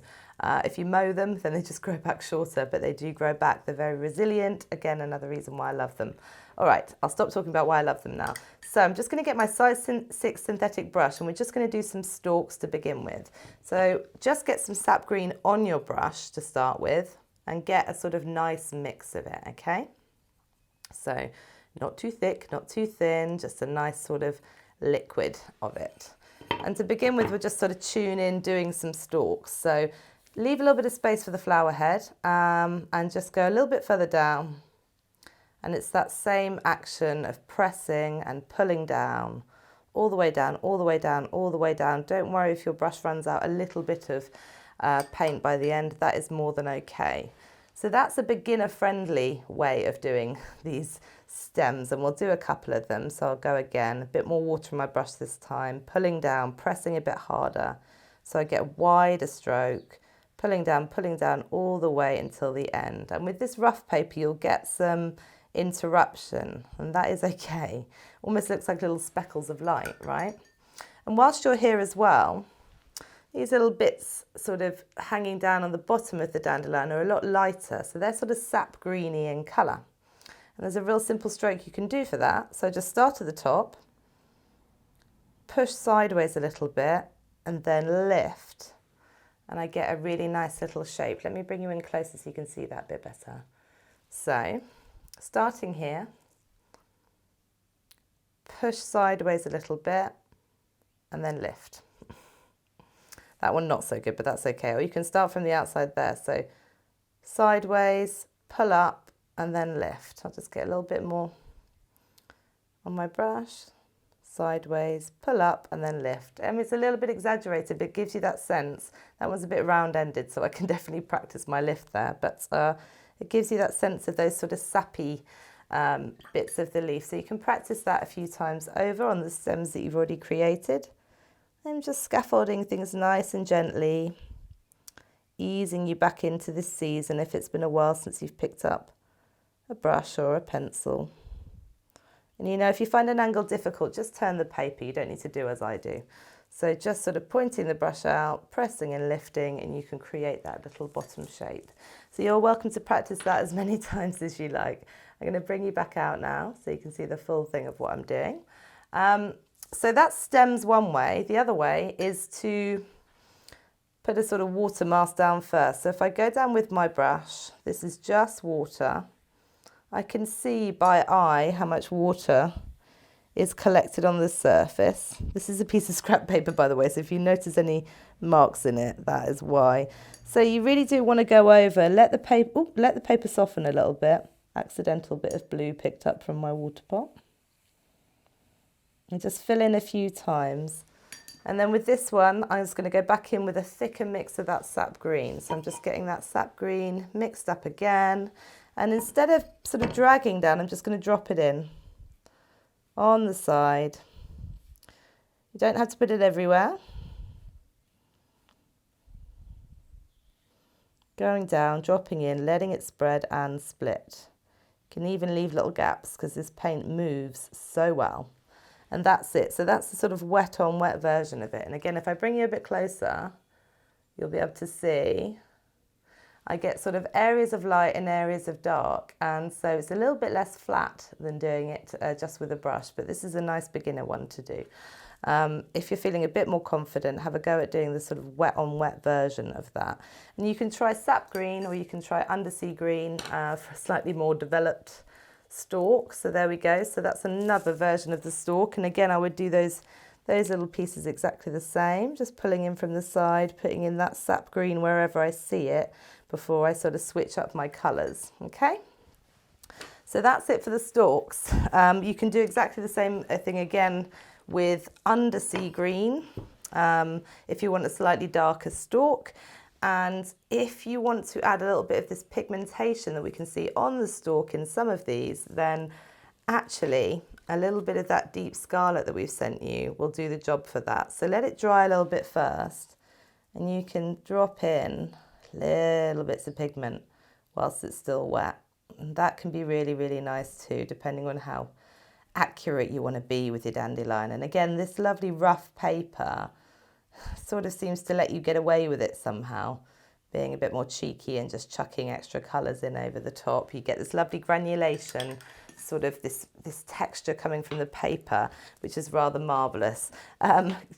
If you mow them, then they just grow back shorter, but they do grow back. They're very resilient. Again, another reason why I love them. All right, I'll stop talking about why I love them now. So I'm just going to get my size 6 synthetic brush, and we're just going to do some stalks to begin with. So just get some sap green on your brush to start with, and get a sort of nice mix of it, okay? So not too thick, not too thin, just a nice sort of liquid of it. And to begin with, we'll just sort of tune in doing some stalks. So leave a little bit of space for the flower head, and just go a little bit further down. And it's that same action of pressing and pulling down, all the way down, all the way down, all the way down. Don't worry if your brush runs out a little bit of paint by the end, that is more than okay. So that's a beginner-friendly way of doing these stems, and we'll do a couple of them. So I'll go again, a bit more water in my brush this time, pulling down, pressing a bit harder. So I get a wider stroke, pulling down all the way until the end. And with this rough paper, you'll get some interruption, and that is okay. Almost looks like little speckles of light, right? And whilst you're here as well, these little bits sort of hanging down on the bottom of the dandelion are a lot lighter, so they're sort of sap greeny in colour. And there's a real simple stroke you can do for that. So just start at the top, push sideways a little bit, and then lift. And I get a really nice little shape. Let me bring you in closer so you can see that a bit better. So, starting here, push sideways a little bit, and then lift. That one not so good, but that's okay. Or you can start from the outside there. So sideways, pull up, and then lift. I'll just get a little bit more on my brush. Sideways, pull up, and then lift. It's a little bit exaggerated, but it gives you that sense. That one's a bit round-ended, so I can definitely practice my lift there. But it gives you that sense of those sort of sappy bits of the leaf. So you can practice that a few times over on the stems that you've already created. I'm just scaffolding things nice and gently, easing you back into this season if it's been a while since you've picked up a brush or a pencil. And if you find an angle difficult, just turn the paper. You don't need to do as I do. So just sort of pointing the brush out, pressing and lifting, and you can create that little bottom shape. So you're welcome to practice that as many times as you like. I'm going to bring you back out now so you can see the full thing of what I'm doing. So that's stems one way. The other way is to put a sort of water mask down first. So if I go down with my brush, this is just water. I can see by eye how much water is collected on the surface. This is a piece of scrap paper, by the way, so if you notice any marks in it, that is why. So you really do want to go over, let the paper soften a little bit. Accidental bit of blue picked up from my water pot. And just fill in a few times. And then with this one, I'm just going to go back in with a thicker mix of that sap green. So I'm just getting that sap green mixed up again. And instead of sort of dragging down, I'm just going to drop it in on the side. You don't have to put it everywhere. Going down, dropping in, letting it spread and split. You can even leave little gaps because this paint moves so well. And that's it. So that's the sort of wet on wet version of it. And again, if I bring you a bit closer, you'll be able to see I get sort of areas of light and areas of dark, and so it's a little bit less flat than doing it just with a brush, but this is a nice beginner one to do. If you're feeling a bit more confident, have a go at doing the sort of wet on wet version of that. And you can try sap green, or you can try undersea green for a slightly more developed stalk. So there we go. So that's another version of the stalk. And again, I would do those little pieces exactly the same, just pulling in from the side, putting in that sap green wherever I see it before I sort of switch up my colours. Okay. So that's it for the stalks. You can do exactly the same thing again with undersea green if you want a slightly darker stalk, and if you want to add a little bit of this pigmentation that we can see on the stalk in some of these, then actually a little bit of that deep scarlet that we've sent you will do the job for that. So let it dry a little bit first, and you can drop in little bits of pigment whilst it's still wet, and that can be really, really nice too, depending on how accurate you want to be with your dandelion. And again, this lovely rough paper sort of seems to let you get away with it somehow, being a bit more cheeky and just chucking extra colours in over the top. You get this lovely granulation, sort of this texture coming from the paper, which is rather marvellous.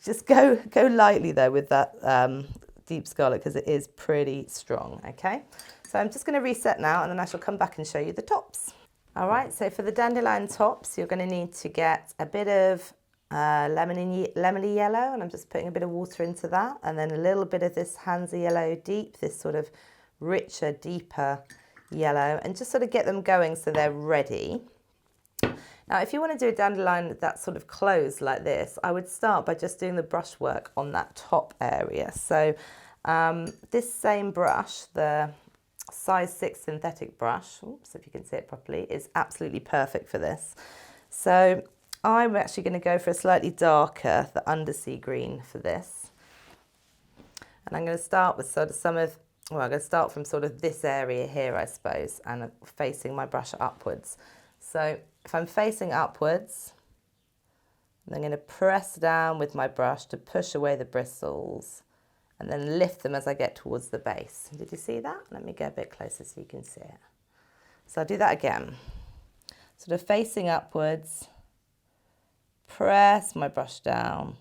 Just go lightly though with that deep scarlet, because it is pretty strong. Okay, so I'm just going to reset now, and then I shall come back and show you the tops. All right, so for the dandelion tops, you're going to need to get a bit of lemony yellow, and I'm just putting a bit of water into that, and then a little bit of this Hansa yellow deep, this sort of richer, deeper yellow, and just sort of get them going so they're ready. Now, if you want to do a dandelion that's sort of closed like this, I would start by just doing the brushwork on that top area. So this same brush, the size 6 synthetic brush, oops, if you can see it properly, is absolutely perfect for this. So I'm actually going to go for a slightly darker, the undersea green for this. And I'm going to start with sort of I'm going to start from sort of this area here, I suppose, and facing my brush upwards. So if I'm facing upwards, I'm going to press down with my brush to push away the bristles, and then lift them as I get towards the base. Did you see that? Let me get a bit closer so you can see it. So I'll do that again. Sort of facing upwards, press my brush down,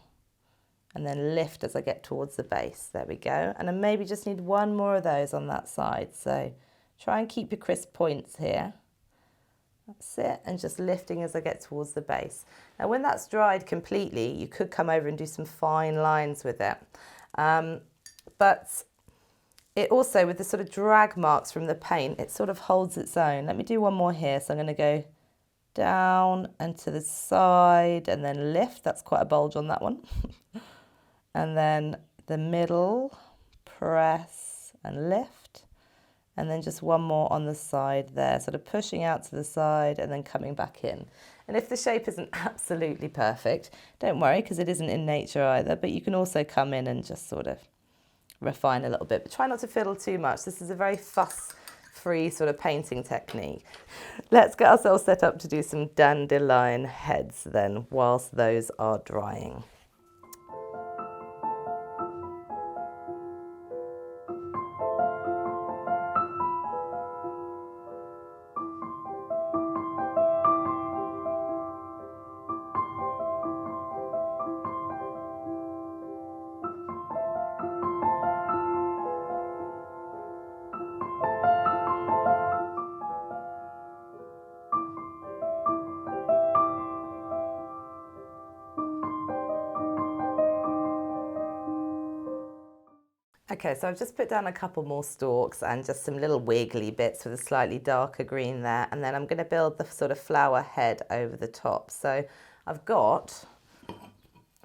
and then lift as I get towards the base. There we go. And I maybe just need one more of those on that side. So try and keep your crisp points here. That's it, and just lifting as I get towards the base. Now when that's dried completely, you could come over and do some fine lines with it. But it also, with the sort of drag marks from the paint, it sort of holds its own. Let me do one more here. So I'm going to go down and to the side and then lift. That's quite a bulge on that one. And then the middle, press and lift. And then just one more on the side there, sort of pushing out to the side and then coming back in. And if the shape isn't absolutely perfect, don't worry, because it isn't in nature either, but you can also come in and just sort of refine a little bit. But try not to fiddle too much. This is a very fuss-free sort of painting technique. Let's get ourselves set up to do some dandelion heads then, whilst those are drying. Okay, so I've just put down a couple more stalks and just some little wiggly bits with a slightly darker green there, and then I'm going to build the sort of flower head over the top. So I've got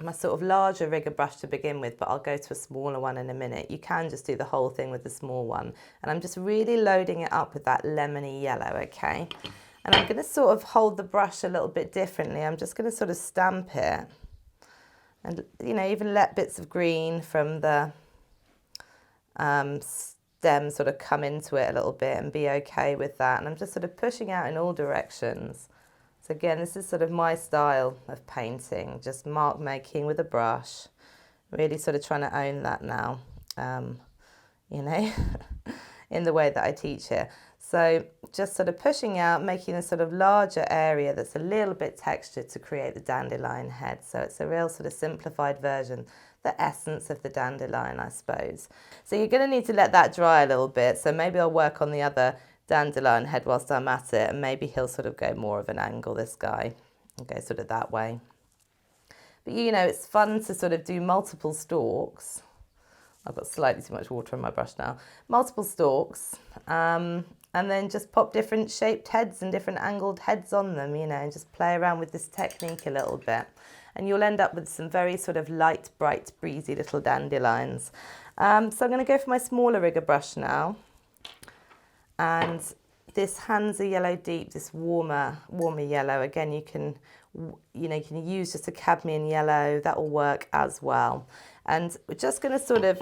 my sort of larger rigger brush to begin with, but I'll go to a smaller one in a minute. You can just do the whole thing with the small one, and I'm just really loading it up with that lemony yellow, okay? And I'm going to sort of hold the brush a little bit differently. I'm just going to sort of stamp it and, you know, even let bits of green from the stem sort of come into it a little bit and be okay with that. And I'm just sort of pushing out in all directions. So again, this is sort of my style of painting, just mark making with a brush, really sort of trying to own that now. You know, in the way that I teach here. So just sort of pushing out, making a sort of larger area that's a little bit textured to create the dandelion head. So it's a real sort of simplified version, the essence of the dandelion, I suppose. So you're going to need to let that dry a little bit. So maybe I'll work on the other dandelion head whilst I'm at it, and maybe he'll sort of go more of an angle, this guy, and go sort of that way. But you know, it's fun to sort of do multiple stalks. I've got slightly too much water on my brush now. Multiple stalks, and then just pop different shaped heads and different angled heads on them, you know, and just play around with this technique a little bit. And you'll end up with some very sort of light, bright, breezy little dandelions. So I'm going to go for my smaller rigger brush now. And this Hansa Yellow Deep, this warmer yellow, again, you can use just a cadmium yellow, that will work as well. And we're just going to sort of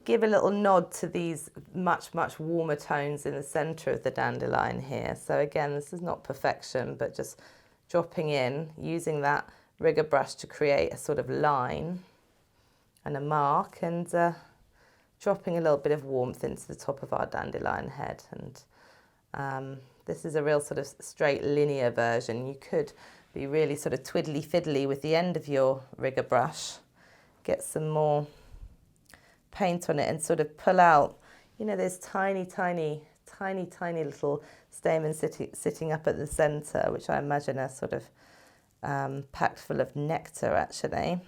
give a little nod to these much warmer tones in the centre of the dandelion here. So again, this is not perfection, but just dropping in, using that rigger brush to create a sort of line and a mark, and dropping a little bit of warmth into the top of our dandelion head. And this is a real sort of straight linear version. You could be really sort of twiddly fiddly with the end of your rigger brush, get some more paint on it and sort of pull out, you know, those tiny little stamens sitting up at the centre, which I imagine are sort of packed full of nectar actually.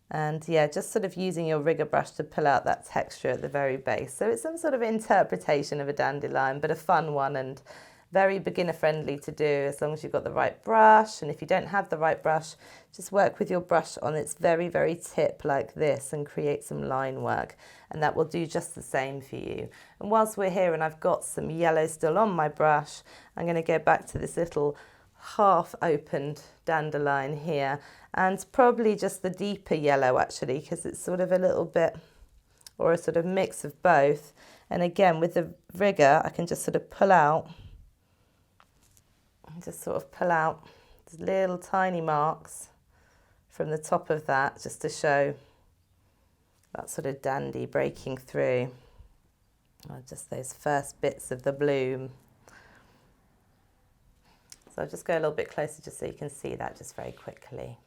And yeah, just sort of using your rigger brush to pull out that texture at the very base. So it's some sort of interpretation of a dandelion, but a fun one and very beginner friendly to do as long as you've got the right brush. And if you don't have the right brush, just work with your brush on its very tip like this and create some line work, and that will do just the same for you. And whilst we're here and I've got some yellow still on my brush, I'm going to go back to this little half opened dandelion here, and probably just the deeper yellow actually, because it's sort of a little bit, or a sort of mix of both. And again, with the rigger, I can just sort of pull out, these little tiny marks from the top of that, just to show that sort of dandy breaking through, or just those first bits of the bloom. So I'll just go a little bit closer just so you can see that just very quickly.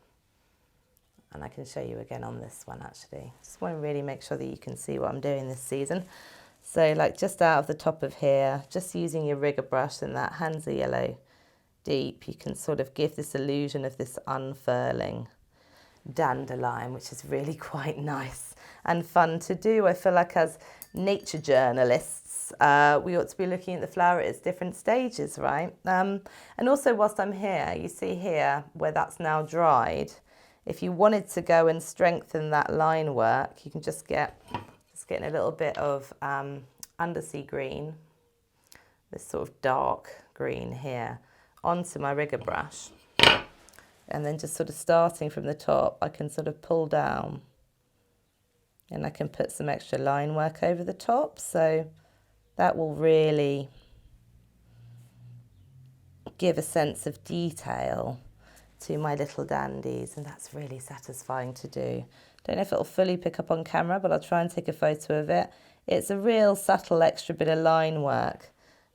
And I can show you again on this one actually. Just want to really make sure that you can see what I'm doing this season. So like just out of the top of here, just using your rigger brush and that Hansa Yellow Deep, you can sort of give this illusion of this unfurling dandelion, which is really quite nice and fun to do. I feel like as nature journalists, we ought to be looking at the flower at its different stages, right? And also whilst I'm here, you see here where that's now dried, if you wanted to go and strengthen that line work, you can just getting a little bit of undersea green, this sort of dark green here, onto my rigger brush. And then just sort of starting from the top, I can sort of pull down and I can put some extra line work over the top. So that will really give a sense of detail to my little dandies, and that's really satisfying to do. Don't know if it'll fully pick up on camera, but I'll try and take a photo of it. It's a real subtle extra bit of line work,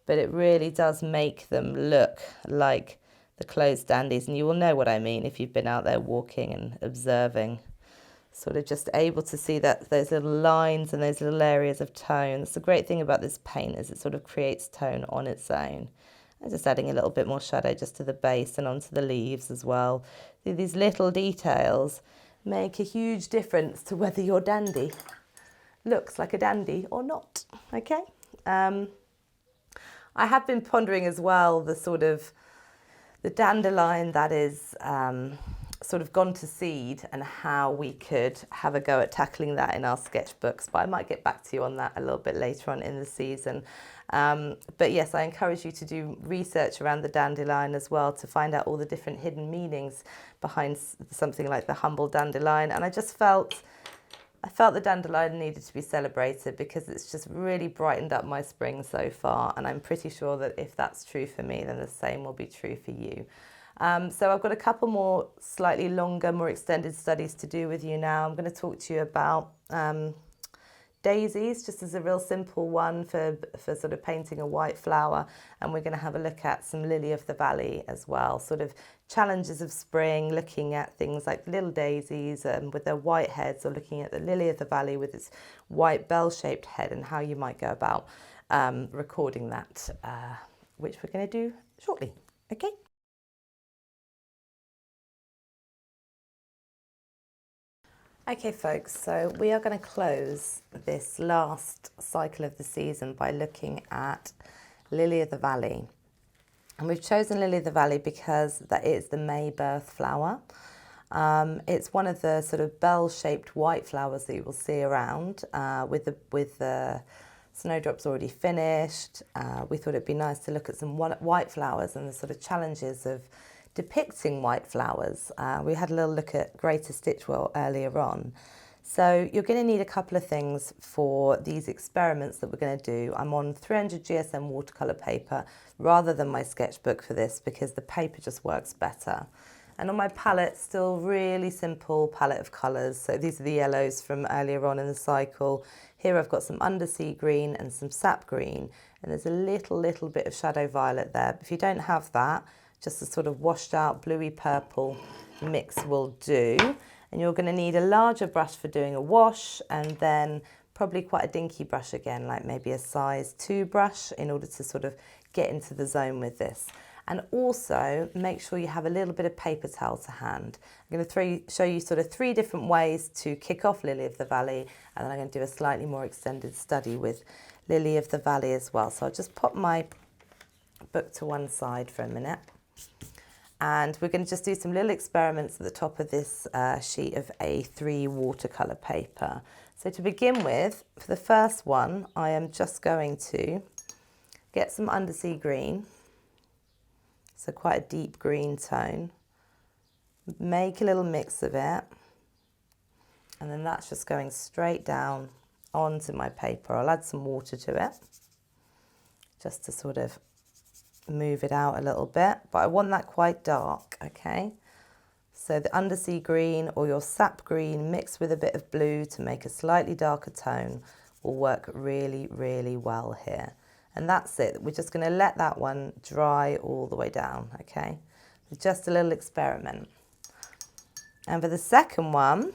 but it really does make them look like the closed dandies, and you will know what I mean if you've been out there walking and observing, sort of just able to see that those little lines and those little areas of tone. That's the great thing about this paint, is it sort of creates tone on its own. And just adding a little bit more shadow just to the base and onto the leaves as well. These little details make a huge difference to whether your dandy looks like a dandy or not, okay? I have been pondering as well the dandelion that is sort of gone to seed, and how we could have a go at tackling that in our sketchbooks, but I might get back to you on that a little bit later on in the season. But yes, I encourage you to do research around the dandelion as well, to find out all the different hidden meanings behind something like the humble dandelion. And I felt the dandelion needed to be celebrated because it's just really brightened up my spring so far, and I'm pretty sure that if that's true for me, then the same will be true for you. So I've got a couple more slightly longer, more extended studies to do with you now. I'm going to talk to you about daisies, just as a real simple one for sort of painting a white flower. And we're going to have a look at some lily of the valley as well, sort of challenges of spring, looking at things like little daisies with their white heads, or looking at the lily of the valley with its white bell-shaped head, and how you might go about recording that, which we're going to do shortly. Okay. Okay folks, so we are going to close this last cycle of the season by looking at Lily of the Valley. And we've chosen Lily of the Valley because that is the May birth flower. It's one of the sort of bell-shaped white flowers that you will see around with the snowdrops already finished. We thought it'd be nice to look at some white flowers and the sort of challenges of depicting white flowers. We had a little look at Greater Stitchwell earlier on. So you're going to need a couple of things for these experiments that we're going to do. I'm on 300 GSM watercolour paper rather than my sketchbook for this, because the paper just works better. And on my palette, still really simple palette of colours. So these are the yellows from earlier on in the cycle. Here I've got some undersea green and some sap green, and there's a little bit of shadow violet there. But if you don't have that, just a sort of washed out bluey purple mix will do. And you're going to need a larger brush for doing a wash, and then probably quite a dinky brush again, like maybe a size 2 brush, in order to sort of get into the zone with this. And also make sure you have a little bit of paper towel to hand. I'm going to show you sort of 3 different ways to kick off Lily of the Valley, and then I'm going to do a slightly more extended study with Lily of the Valley as well. So I'll just pop my book to one side for a minute. And we're going to just do some little experiments at the top of this sheet of A3 watercolour paper. So to begin with, for the first one, I am just going to get some undersea green. So quite a deep green tone. Make a little mix of it. And then that's just going straight down onto my paper. I'll add some water to it, just to sort of move it out a little bit, but I want that quite dark, okay? So the undersea green or your sap green mixed with a bit of blue to make a slightly darker tone will work really well here. And that's it. We're just going to let that one dry all the way down, okay? So just a little experiment. And for the second one,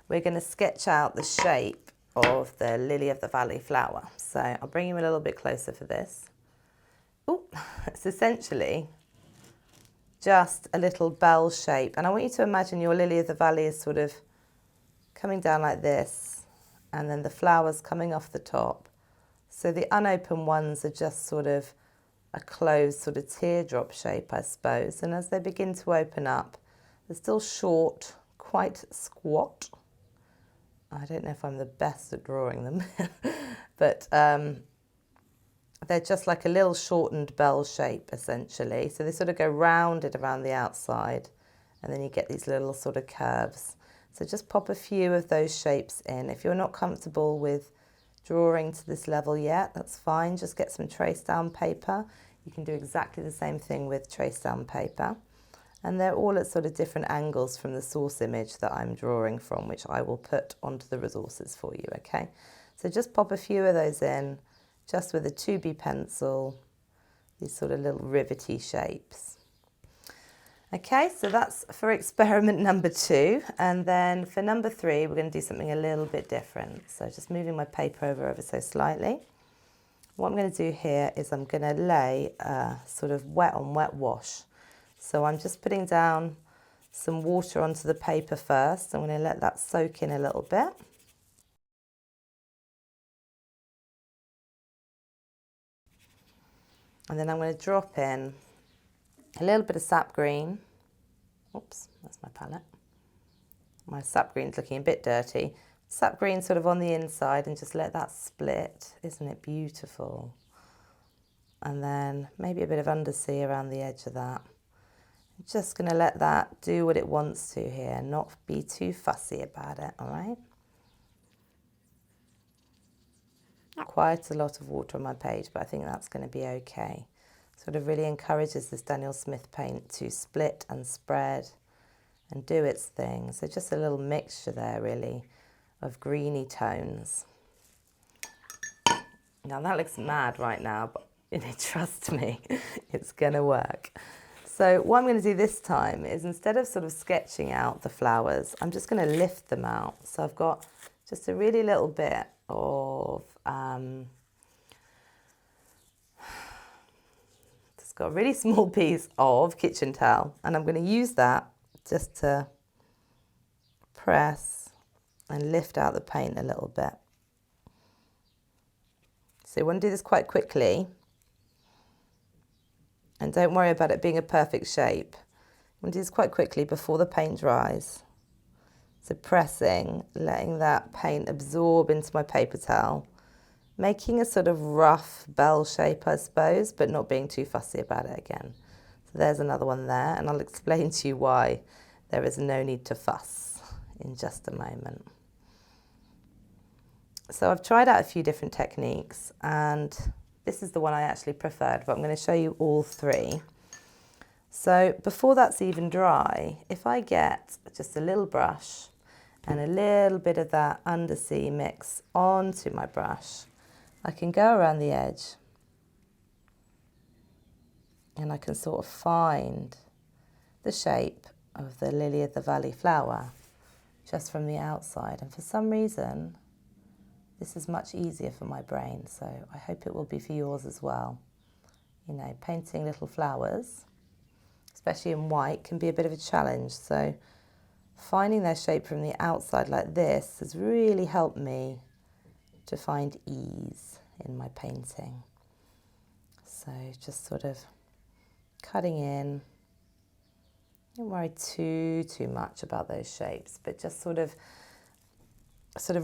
we're going to sketch out the shape of the Lily of the Valley flower. So I'll bring you a little bit closer for this. Oh, it's essentially just a little bell shape. And I want you to imagine your Lily of the Valley is sort of coming down like this, and then the flowers coming off the top. So the unopened ones are just sort of a closed sort of teardrop shape, I suppose. And as they begin to open up, they're still short, quite squat. I don't know if I'm the best at drawing them, but they're just like a little shortened bell shape, essentially. So they sort of go rounded around the outside, and then you get these little sort of curves. So just pop a few of those shapes in. If you're not comfortable with drawing to this level yet, that's fine. Just get some trace down paper. You can do exactly the same thing with trace down paper. And they're all at sort of different angles from the source image that I'm drawing from, which I will put onto the resources for you, okay? So just pop a few of those in, just with a 2B pencil, these sort of little rivety shapes. Okay, so that's for experiment number 2. And then for number 3, we're going to do something a little bit different. So just moving my paper over ever so slightly. What I'm going to do here is I'm going to lay a sort of wet on wet wash. So I'm just putting down some water onto the paper first. I'm going to let that soak in a little bit. And then I'm going to drop in a little bit of sap green. Oops, that's my palette. My sap green's looking a bit dirty. Sap green sort of on the inside, and just let that split. Isn't it beautiful? And then maybe a bit of undersea around the edge of that. I'm just going to let that do what it wants to here, not be too fussy about it, all right? Quite a lot of water on my page, but I think that's going to be okay. Sort of really encourages this Daniel Smith paint to split and spread and do its thing. So just a little mixture there, really, of greeny tones. Now that looks mad right now, but trust me, it's gonna work. So what I'm going to do this time is, instead of sort of sketching out the flowers, I'm just going to lift them out. So I've got just a really little bit of, just got a really small piece of kitchen towel, and I'm going to use that just to press and lift out the paint a little bit. So you want to do this quite quickly. And don't worry about it being a perfect shape. I'm going to do this quite quickly before the paint dries. So pressing, letting that paint absorb into my paper towel, making a sort of rough bell shape, I suppose, but not being too fussy about it again. So there's another one there, and I'll explain to you why there is no need to fuss in just a moment. So I've tried out a few different techniques, and this is the one I actually preferred, but I'm going to show you all three. So before that's even dry, if I get just a little brush and a little bit of that undersea mix onto my brush, I can go around the edge and I can sort of find the shape of the lily of the valley flower just from the outside. And for some reason, this is much easier for my brain, so I hope it will be for yours as well. You know, painting little flowers, especially in white, can be a bit of a challenge. So finding their shape from the outside like this has really helped me to find ease in my painting. So just sort of cutting in. Don't worry too much about those shapes, but just sort of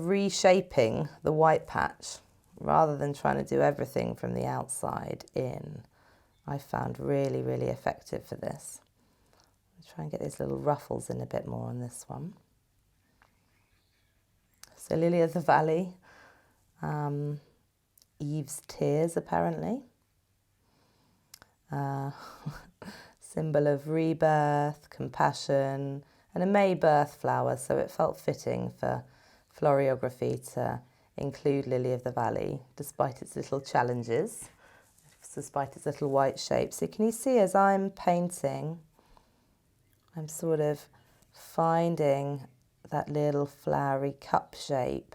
reshaping the white patch rather than trying to do everything from the outside in, I found really, really effective for this. I'll try and get these little ruffles in a bit more on this one. So Lily of the Valley, Eve's tears apparently, symbol of rebirth, compassion, and a May birth flower, so it felt fitting for Floriography to include Lily of the Valley, despite its little challenges, despite its little white shape. So can you see, as I'm painting, I'm sort of finding that little flowery cup shape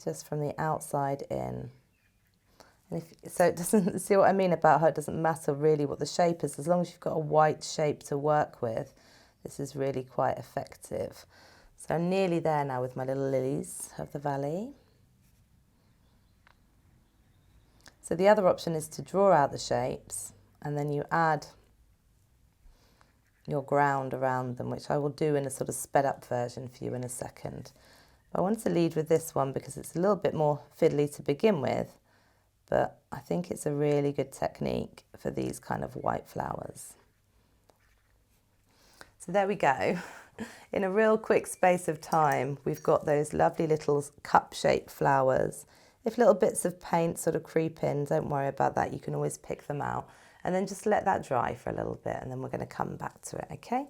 just from the outside in. And so it doesn't, see what I mean about how it doesn't matter really what the shape is, as long as you've got a white shape to work with, this is really quite effective. So I'm nearly there now with my little lilies of the valley. So the other option is to draw out the shapes, and then you add your ground around them, which I will do in a sort of sped up version for you in a second. But I wanted to lead with this one because it's a little bit more fiddly to begin with, but I think it's a really good technique for these kind of white flowers. So there we go. In a real quick space of time, we've got those lovely little cup-shaped flowers. If little bits of paint sort of creep in, don't worry about that. You can always pick them out. And then just let that dry for a little bit, and then we're going to come back to it, okay?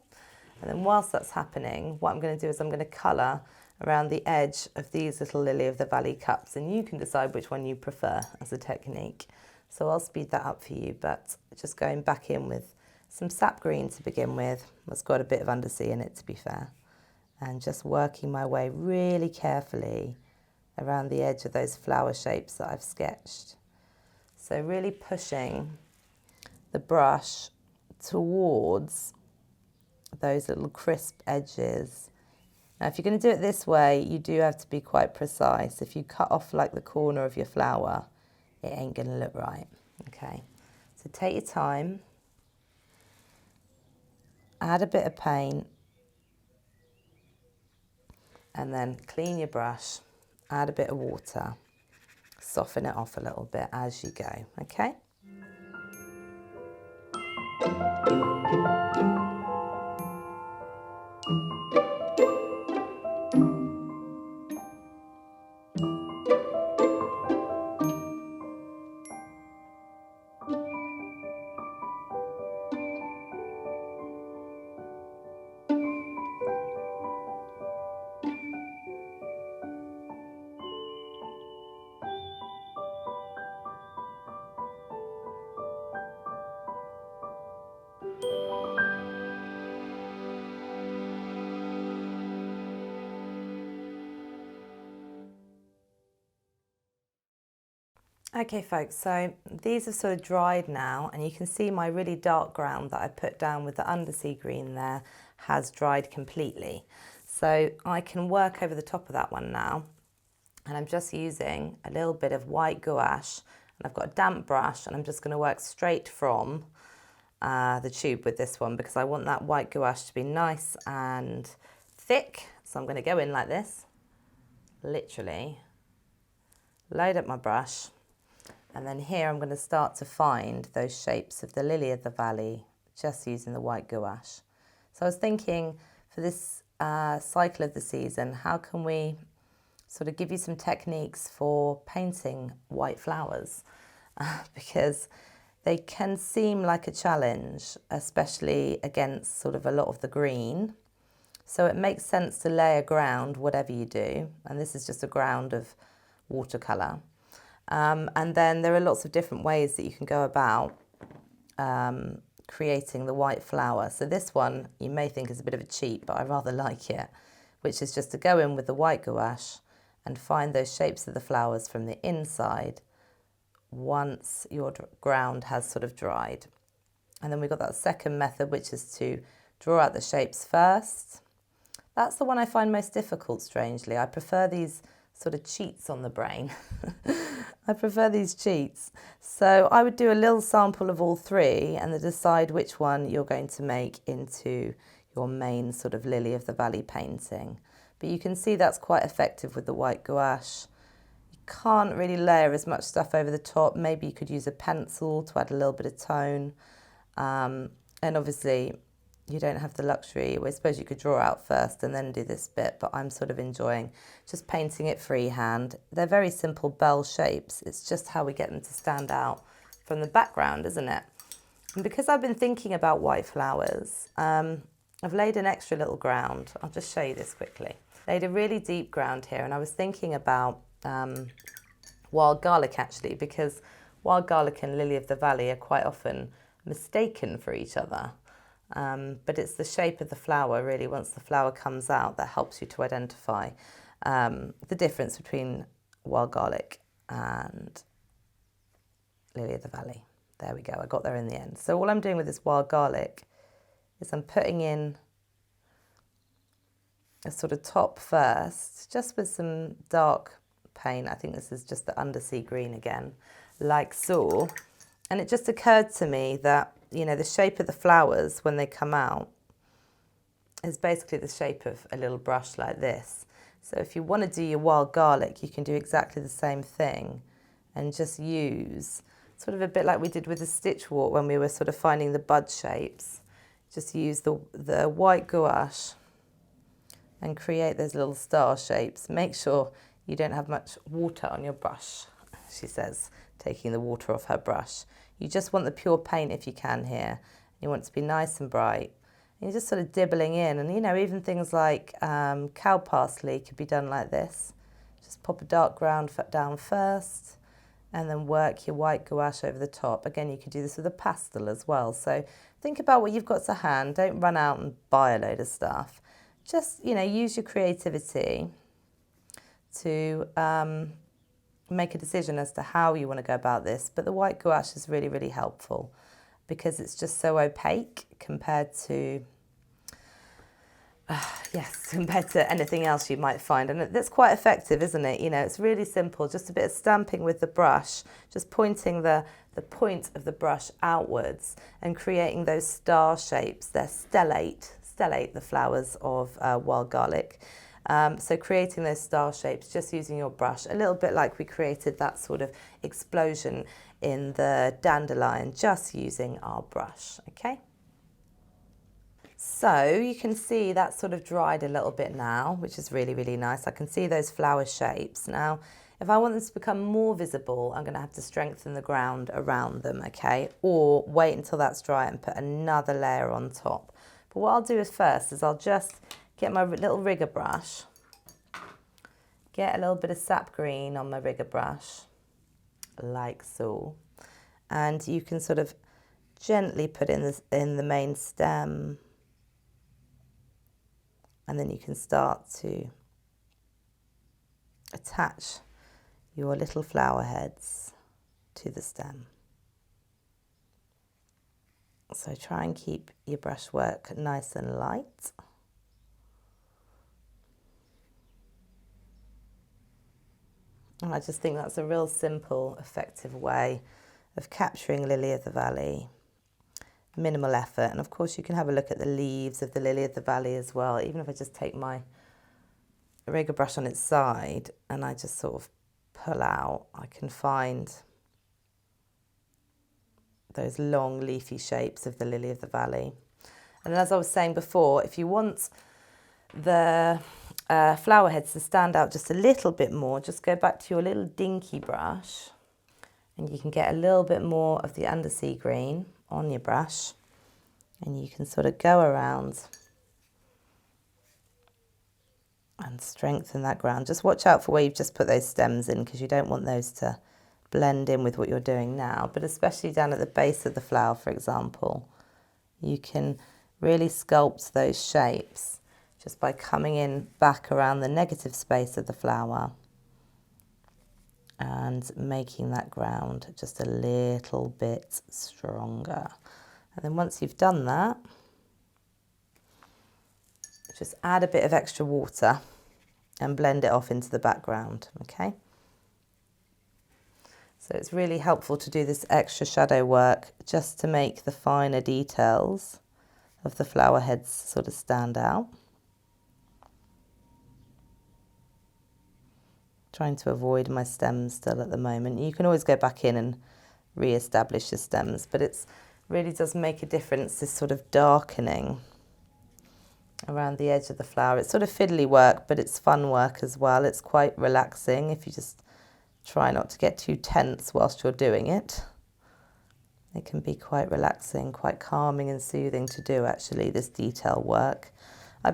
And then whilst that's happening, what I'm going to do is I'm going to colour around the edge of these little Lily of the Valley cups, and you can decide which one you prefer as a technique. So I'll speed that up for you, but just going back in with some sap green to begin with. It's got a bit of undersea in it, to be fair. And just working my way really carefully around the edge of those flower shapes that I've sketched. So really pushing the brush towards those little crisp edges. Now, if you're going to do it this way, you do have to be quite precise. If you cut off like the corner of your flower, it ain't going to look right. Okay, so take your time. Add a bit of paint, and then clean your brush, add a bit of water, soften it off a little bit as you go, okay? Okay folks, so these have sort of dried now, and you can see my really dark ground that I put down with the undersea green there has dried completely. So I can work over the top of that one now, and I'm just using a little bit of white gouache, and I've got a damp brush, and I'm just going to work straight from the tube with this one because I want that white gouache to be nice and thick. So I'm going to go in like this, literally load up my brush. And then here I'm going to start to find those shapes of the lily of the valley just using the white gouache. So I was thinking for this cycle of the season, how can we sort of give you some techniques for painting white flowers? Because they can seem like a challenge, especially against sort of a lot of the green. So it makes sense to lay a ground, whatever you do. And this is just a ground of watercolour. And then there are lots of different ways that you can go about creating the white flower. So this one you may think is a bit of a cheat, but I rather like it, which is just to go in with the white gouache and find those shapes of the flowers from the inside once your ground has sort of dried. And then we've got that second method, which is to draw out the shapes first. That's the one I find most difficult, strangely. I prefer these sort of cheats on the brain. I prefer these cheats. So I would do a little sample of all three and then decide which one you're going to make into your main sort of lily of the valley painting. But you can see that's quite effective with the white gouache. You can't really layer as much stuff over the top. Maybe you could use a pencil to add a little bit of tone. And obviously you don't have the luxury. Well, I suppose you could draw out first and then do this bit, but I'm sort of enjoying just painting it freehand. They're very simple bell shapes. It's just how we get them to stand out from the background, isn't it? And because I've been thinking about white flowers, I've laid an extra little ground. I'll just show you this quickly. Laid a really deep ground here, and I was thinking about wild garlic actually, because wild garlic and lily of the valley are quite often mistaken for each other. But it's the shape of the flower, really, once the flower comes out, that helps you to identify the difference between wild garlic and lily of the valley. There we go, I got there in the end. So all I'm doing with this wild garlic is I'm putting in a sort of top first, just with some dark paint. I think this is just the undersea green again, like so. And it just occurred to me that, you know, the shape of the flowers when they come out is basically the shape of a little brush like this. So if you want to do your wild garlic, you can do exactly the same thing and just use sort of a bit like we did with the stitchwort when we were sort of finding the bud shapes. Just use the white gouache and create those little star shapes. Make sure you don't have much water on your brush, she says, taking the water off her brush. You just want the pure paint if you can here. You want it to be nice and bright. And you're just sort of dibbling in. And, you know, even things like cow parsley could be done like this. Just pop a dark ground down first and then work your white gouache over the top. Again, you could do this with a pastel as well. So think about what you've got to hand. Don't run out and buy a load of stuff. Just, you know, use your creativity to make a decision as to how you want to go about this. But the white gouache is really, really helpful because it's just so opaque compared to, compared to anything else you might find. And that's quite effective, isn't it? You know, it's really simple, just a bit of stamping with the brush, just pointing the point of the brush outwards and creating those star shapes. They're stellate, the flowers of wild garlic. So creating those star shapes, just using your brush, a little bit like we created that sort of explosion in the dandelion, just using our brush, okay? So you can see that's sort of dried a little bit now, which is really, really nice. I can see those flower shapes. Now, if I want them to become more visible, I'm going to have to strengthen the ground around them, okay? Or wait until that's dry and put another layer on top. But what I'll do is first is I'll just get my little rigger brush, get a little bit of sap green on my rigger brush, like so. And you can sort of gently put in the main stem. And then you can start to attach your little flower heads to the stem. So try and keep your brushwork nice and light. And I just think that's a real simple, effective way of capturing lily of the valley. Minimal effort. And of course you can have a look at the leaves of the lily of the valley as well. Even if I just take my rigger brush on its side and I just sort of pull out, I can find those long leafy shapes of the lily of the valley. And as I was saying before, if you want the flower heads to stand out just a little bit more, just go back to your little dinky brush and you can get a little bit more of the undersea green on your brush and you can sort of go around and strengthen that ground. Just watch out for where you've just put those stems in because you don't want those to blend in with what you're doing now, but especially down at the base of the flower, for example, you can really sculpt those shapes just by coming in back around the negative space of the flower and making that ground just a little bit stronger. And then once you've done that, just add a bit of extra water and blend it off into the background, okay? So it's really helpful to do this extra shadow work just to make the finer details of the flower heads sort of stand out. Trying to avoid my stems still at the moment. You can always go back in and re-establish your stems, but it really does make a difference, this sort of darkening around the edge of the flower. It's sort of fiddly work, but it's fun work as well. It's quite relaxing if you just try not to get too tense whilst you're doing it. It can be quite relaxing, quite calming and soothing to do actually, this detail work. I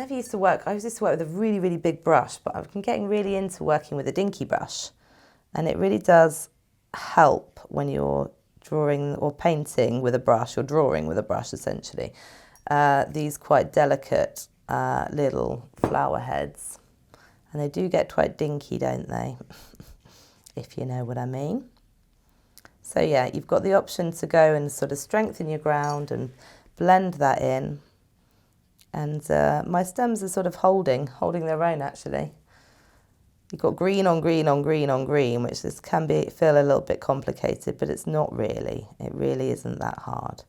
used to work with a really, really big brush, but I've been getting really into working with a dinky brush. And it really does help when you're drawing or painting with a brush, or drawing with a brush essentially, these quite delicate little flower heads. And they do get quite dinky, don't they? If you know what I mean. So yeah, you've got the option to go and sort of strengthen your ground and blend that in. And my stems are sort of holding their own actually. You've got green on green on green on green, which can feel a little bit complicated, but it's not really. It really isn't that hard.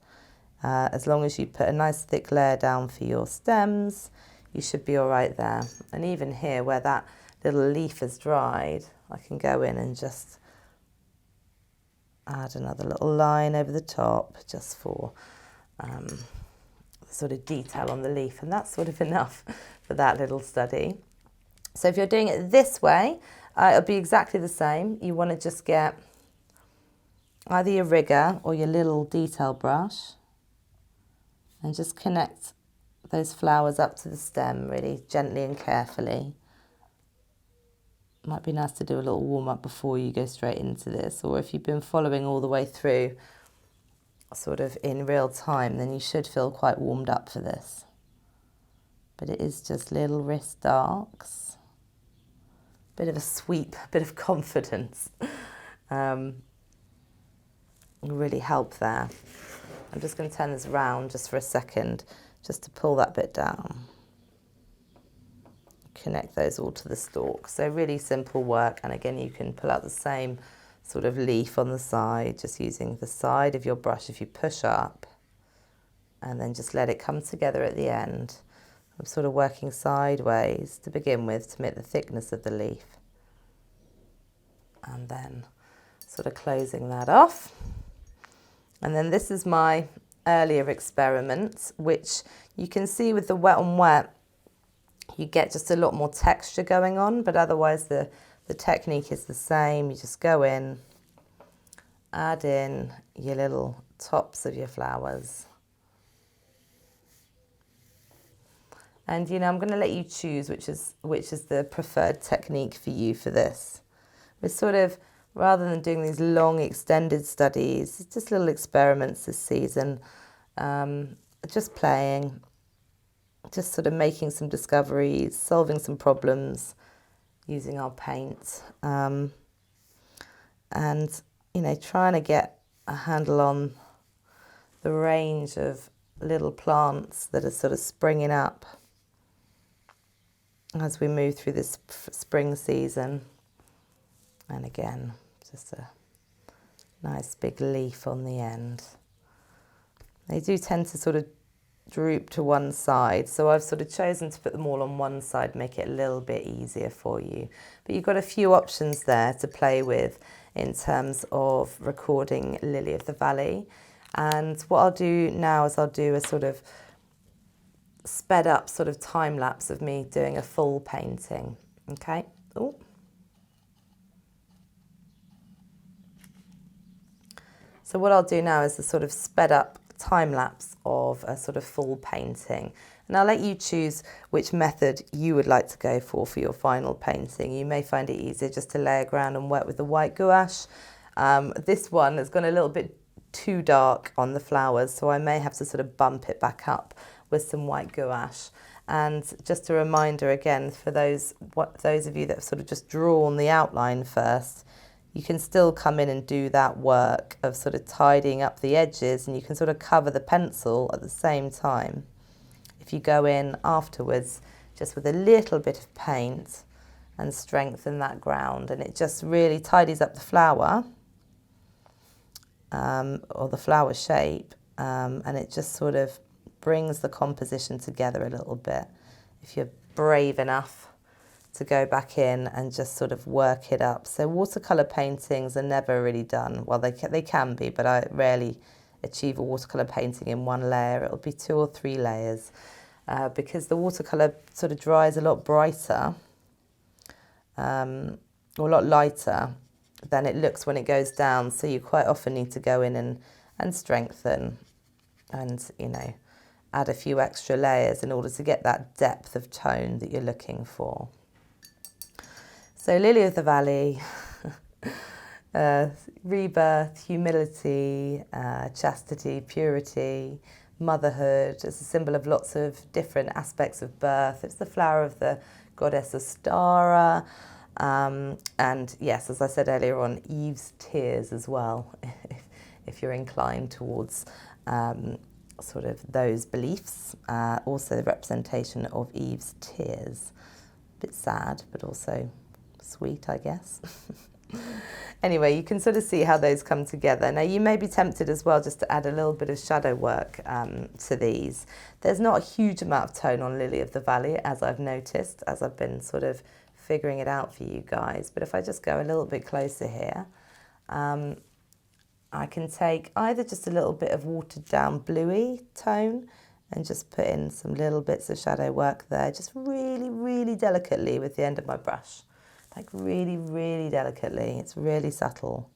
As long as you put a nice thick layer down for your stems, you should be all right there. And even here where that little leaf has dried, I can go in and just add another little line over the top just for sort of detail on the leaf, and that's sort of enough for that little study. So if you're doing it this way, it'll be exactly the same. You want to just get either your rigger or your little detail brush and just connect those flowers up to the stem really gently and carefully. Might be nice to do a little warm-up before you go straight into this, or if you've been following all the way through sort of in real time, then you should feel quite warmed up for this. But it is just little wrist arcs, bit of a sweep, a bit of confidence. Really help there. I'm just going to turn this around just for a second, just to pull that bit down. Connect those all to the stalk. So really simple work, and again you can pull out the same sort of leaf on the side, just using the side of your brush if you push up, and then just let it come together at the end. I'm sort of working sideways to begin with to make the thickness of the leaf, and then sort of closing that off. And then this is my earlier experiment, which you can see with the wet on wet you get just a lot more texture going on, but otherwise the technique is the same. You just go in, add in your little tops of your flowers. And I'm going to let you choose which is the preferred technique for you for this. We're sort of, rather than doing these long extended studies, just little experiments this season, just playing, just sort of making some discoveries, solving some problems using our paint. And, trying to get a handle on the range of little plants that are sort of springing up as we move through this spring season. And again, just a nice big leaf on the end. They do tend to sort of droop to one side, so I've sort of chosen to put them all on one side, make it a little bit easier for you. But you've got a few options there to play with in terms of recording Lily of the Valley. And what I'll do now is I'll do a sort of sped up sort of time lapse of me doing a full painting. Okay. Ooh. So what I'll do now is a sort of sped up time lapse of a sort of full painting, and I'll let you choose which method you would like to go for your final painting. You may find it easier just to lay a ground and work with the white gouache. This one has gone a little bit too dark on the flowers, so I may have to sort of bump it back up with some white gouache. And just a reminder again for those of you that have sort of just drawn the outline first, you can still come in and do that work of sort of tidying up the edges, and you can sort of cover the pencil at the same time. If you go in afterwards just with a little bit of paint and strengthen that ground, and it just really tidies up the flower or the flower shape, and it just sort of brings the composition together a little bit. If you're brave enough to go back in and just sort of work it up. So watercolour paintings are never really done. Well, they can be, but I rarely achieve a watercolour painting in one layer. It'll be 2 or 3 layers because the watercolour sort of dries a lot brighter or a lot lighter than it looks when it goes down. So you quite often need to go in and strengthen and, add a few extra layers in order to get that depth of tone that you're looking for. So Lily of the Valley, rebirth, humility, chastity, purity, motherhood. It's a symbol of lots of different aspects of birth. It's the flower of the goddess Ostara. And yes, as I said earlier on, Eve's tears as well, if you're inclined towards sort of those beliefs. Also the representation of Eve's tears. A bit sad, but also sweet, I guess. Anyway, you can sort of see how those come together. Now, you may be tempted as well just to add a little bit of shadow work to these. There's not a huge amount of tone on Lily of the Valley, as I've noticed, as I've been sort of figuring it out for you guys. But if I just go a little bit closer here, I can take either just a little bit of watered down bluey tone and just put in some little bits of shadow work there, just really, really delicately with the end of my brush. Like really, really delicately. It's really subtle.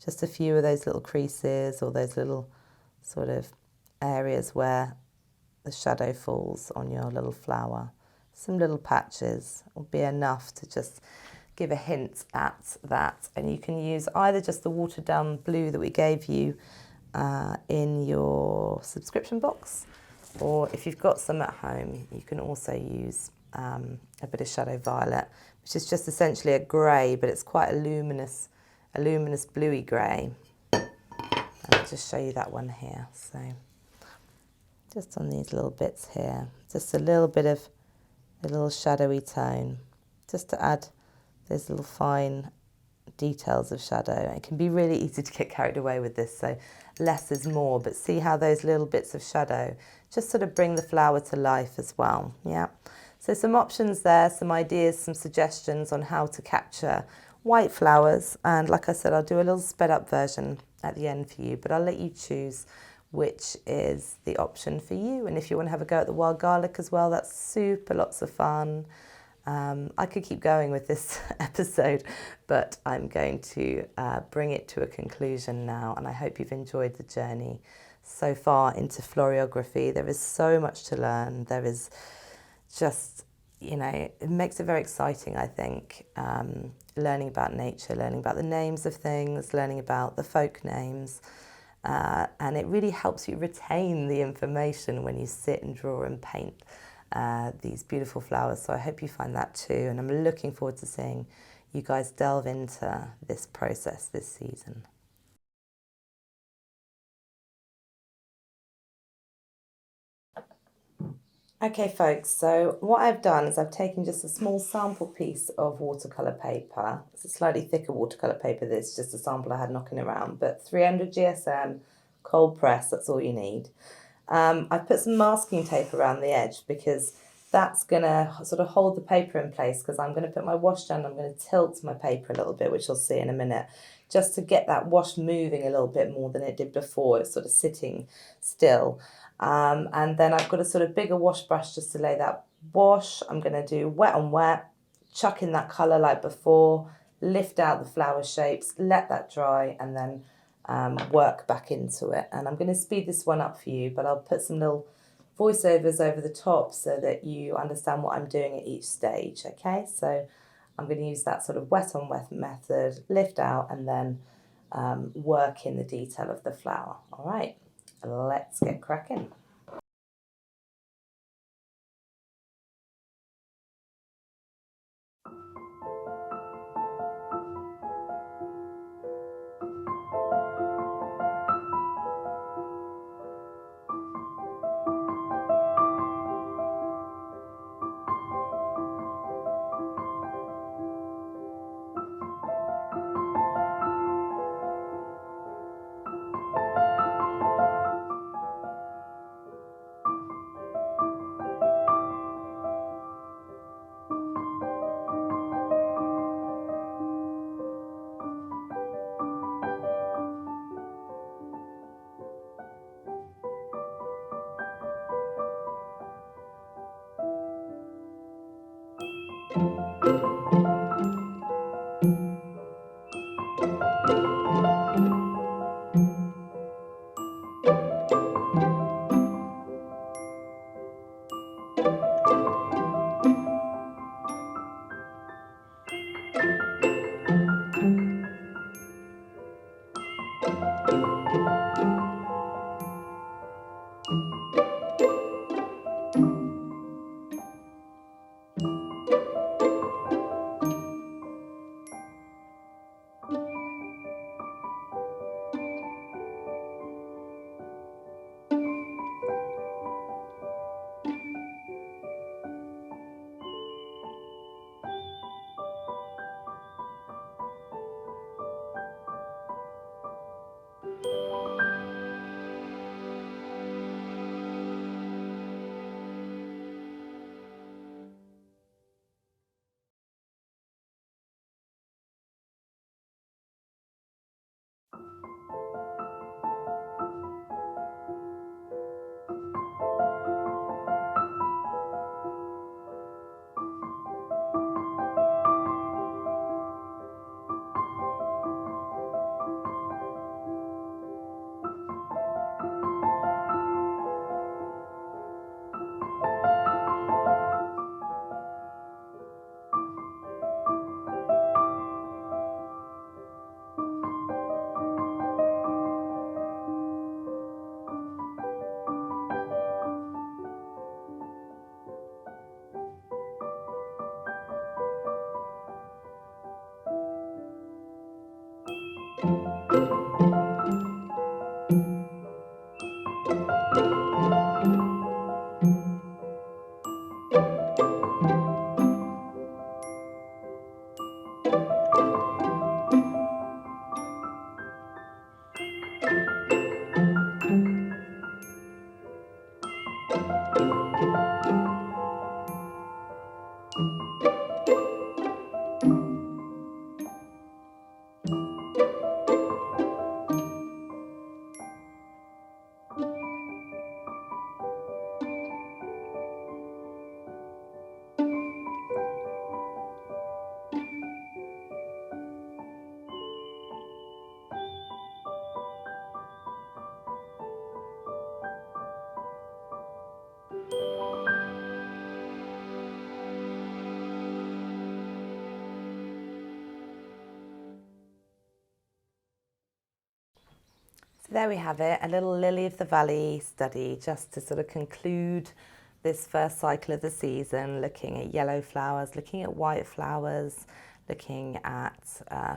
Just a few of those little creases or those little sort of areas where the shadow falls on your little flower. Some little patches will be enough to just give a hint at that. And you can use either just the watered down blue that we gave you in your subscription box, or if you've got some at home, you can also use a bit of shadow violet, which is just essentially a grey, but it's quite a luminous bluey grey. I'll just show you that one here. So just on these little bits here, just a little bit of a little shadowy tone, just to add those little fine details of shadow. It can be really easy to get carried away with this, so less is more, but see how those little bits of shadow just sort of bring the flower to life as well. Yeah. So some options there, some ideas, some suggestions on how to capture white flowers. And like I said, I'll do a little sped up version at the end for you, but I'll let you choose which is the option for you. And if you want to have a go at the wild garlic as well, that's super lots of fun. I could keep going with this episode, but I'm going to bring it to a conclusion now. And I hope you've enjoyed the journey so far into floriography. There is so much to learn. There is just, it makes it very exciting, I think, learning about nature, learning about the names of things, learning about the folk names. And it really helps you retain the information when you sit and draw and paint these beautiful flowers. So I hope you find that too. And I'm looking forward to seeing you guys delve into this process this season. Okay folks, so what I've done is I've taken just a small sample piece of watercolour paper. It's a slightly thicker watercolour paper, this just a sample I had knocking around, but 300 GSM, cold press, that's all you need. I've put some masking tape around the edge because that's going to sort of hold the paper in place, because I'm going to put my wash down, I'm going to tilt my paper a little bit, which you'll see in a minute, just to get that wash moving a little bit more than it did before. It's sort of sitting still. And then I've got a sort of bigger wash brush just to lay that wash. I'm going to do wet on wet, chuck in that colour like before, lift out the flower shapes, let that dry, and then work back into it. And I'm going to speed this one up for you, but I'll put some little voiceovers over the top so that you understand what I'm doing at each stage, okay? So I'm going to use that sort of wet on wet method, lift out, and then work in the detail of the flower. All right, let's get cracking. So there we have it, a little lily of the valley study just to sort of conclude this first cycle of the season, looking at yellow flowers, looking at white flowers, looking at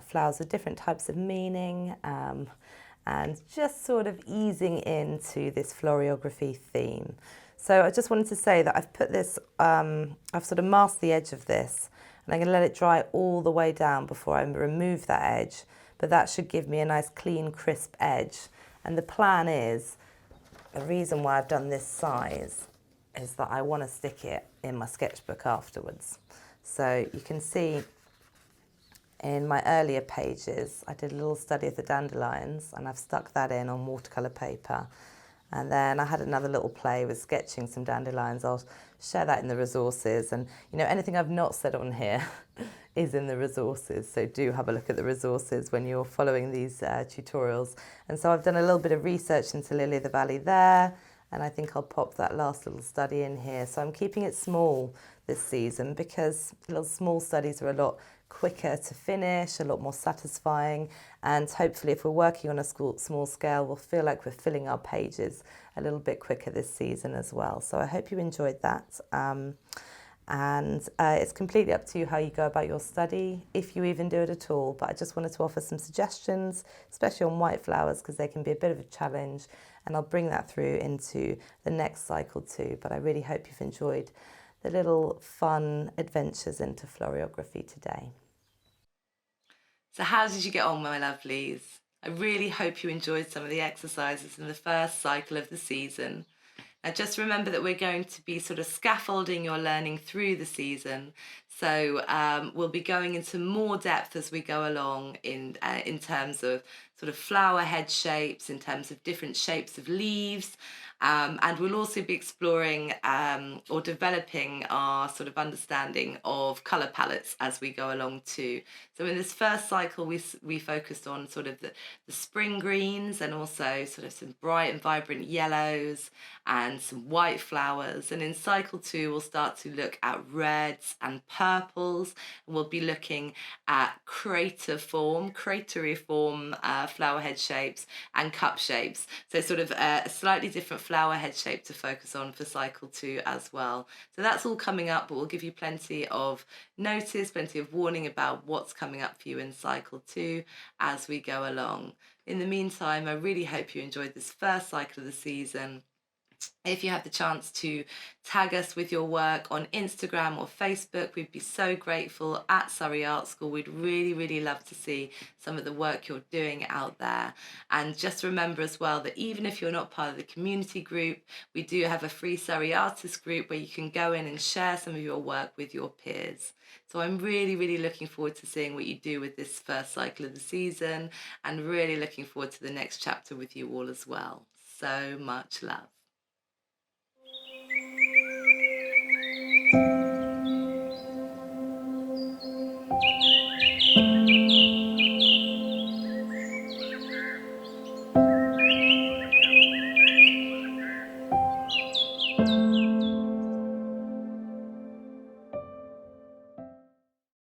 flowers with different types of meaning, and just sort of easing into this floriography theme.
So I just wanted to say that I've put this, I've sort of masked the edge of this, and I'm going to let it dry all the way down before I remove that edge, but that should give me a nice clean, crisp edge. And the plan is, the reason why I've done this size is that I want to stick it in my sketchbook afterwards. So you can see in my earlier pages, I did a little study of the dandelions, and I've stuck that in on watercolour paper. And then I had another little play with sketching some dandelions. I'll share that in the resources. And, you know, anything I've not said on here is in the resources. So do have a look at the resources when you're following these tutorials. And so I've done a little bit of research into Lily of the Valley there. And I think I'll pop that last little study in here. So I'm keeping it small this season because little small studies are a lot quicker to finish, a lot more satisfying, and hopefully if we're working on a small scale, we'll feel like we're filling our pages a little bit quicker this season as well. So I hope you enjoyed that. And it's completely up to you how you go about your study, if you even do it at all. But I just wanted to offer some suggestions, especially on white flowers, because they can be a bit of a challenge, and I'll bring that through into the next cycle too. But I really hope you've enjoyed the little fun adventures into floriography today.
So how did you get on, my lovelies? I really hope you enjoyed some of the exercises in the first cycle of the season. Now just remember that we're going to be sort of scaffolding your learning through the season. So we'll be going into more depth as we go along in terms of sort of flower head shapes, in terms of different shapes of leaves. And we'll also be exploring or developing our sort of understanding of colour palettes as we go along too. So in this first cycle, we focused on sort of the spring greens, and also sort of some bright and vibrant yellows and some white flowers. And in cycle 2, we'll start to look at reds and purples, and we'll be looking at cratery form flower head shapes and cup shapes. So sort of a slightly different flower head shape to focus on for cycle 2 as well. So that's all coming up, but we'll give you plenty of notice, plenty of warning about what's coming up for you in cycle 2 as we go along. In the meantime, I really hope you enjoyed this first cycle of the season. If you have the chance to tag us with your work on Instagram or Facebook, we'd be so grateful at Surrey Art School. We'd really, really love to see some of the work you're doing out there. And just remember as well that even if you're not part of the community group, we do have a free Surrey Artist group where you can go in and share some of your work with your peers. So I'm really, really looking forward to seeing what you do with this first cycle of the season, and really looking forward to the next chapter with you all as well. So much love.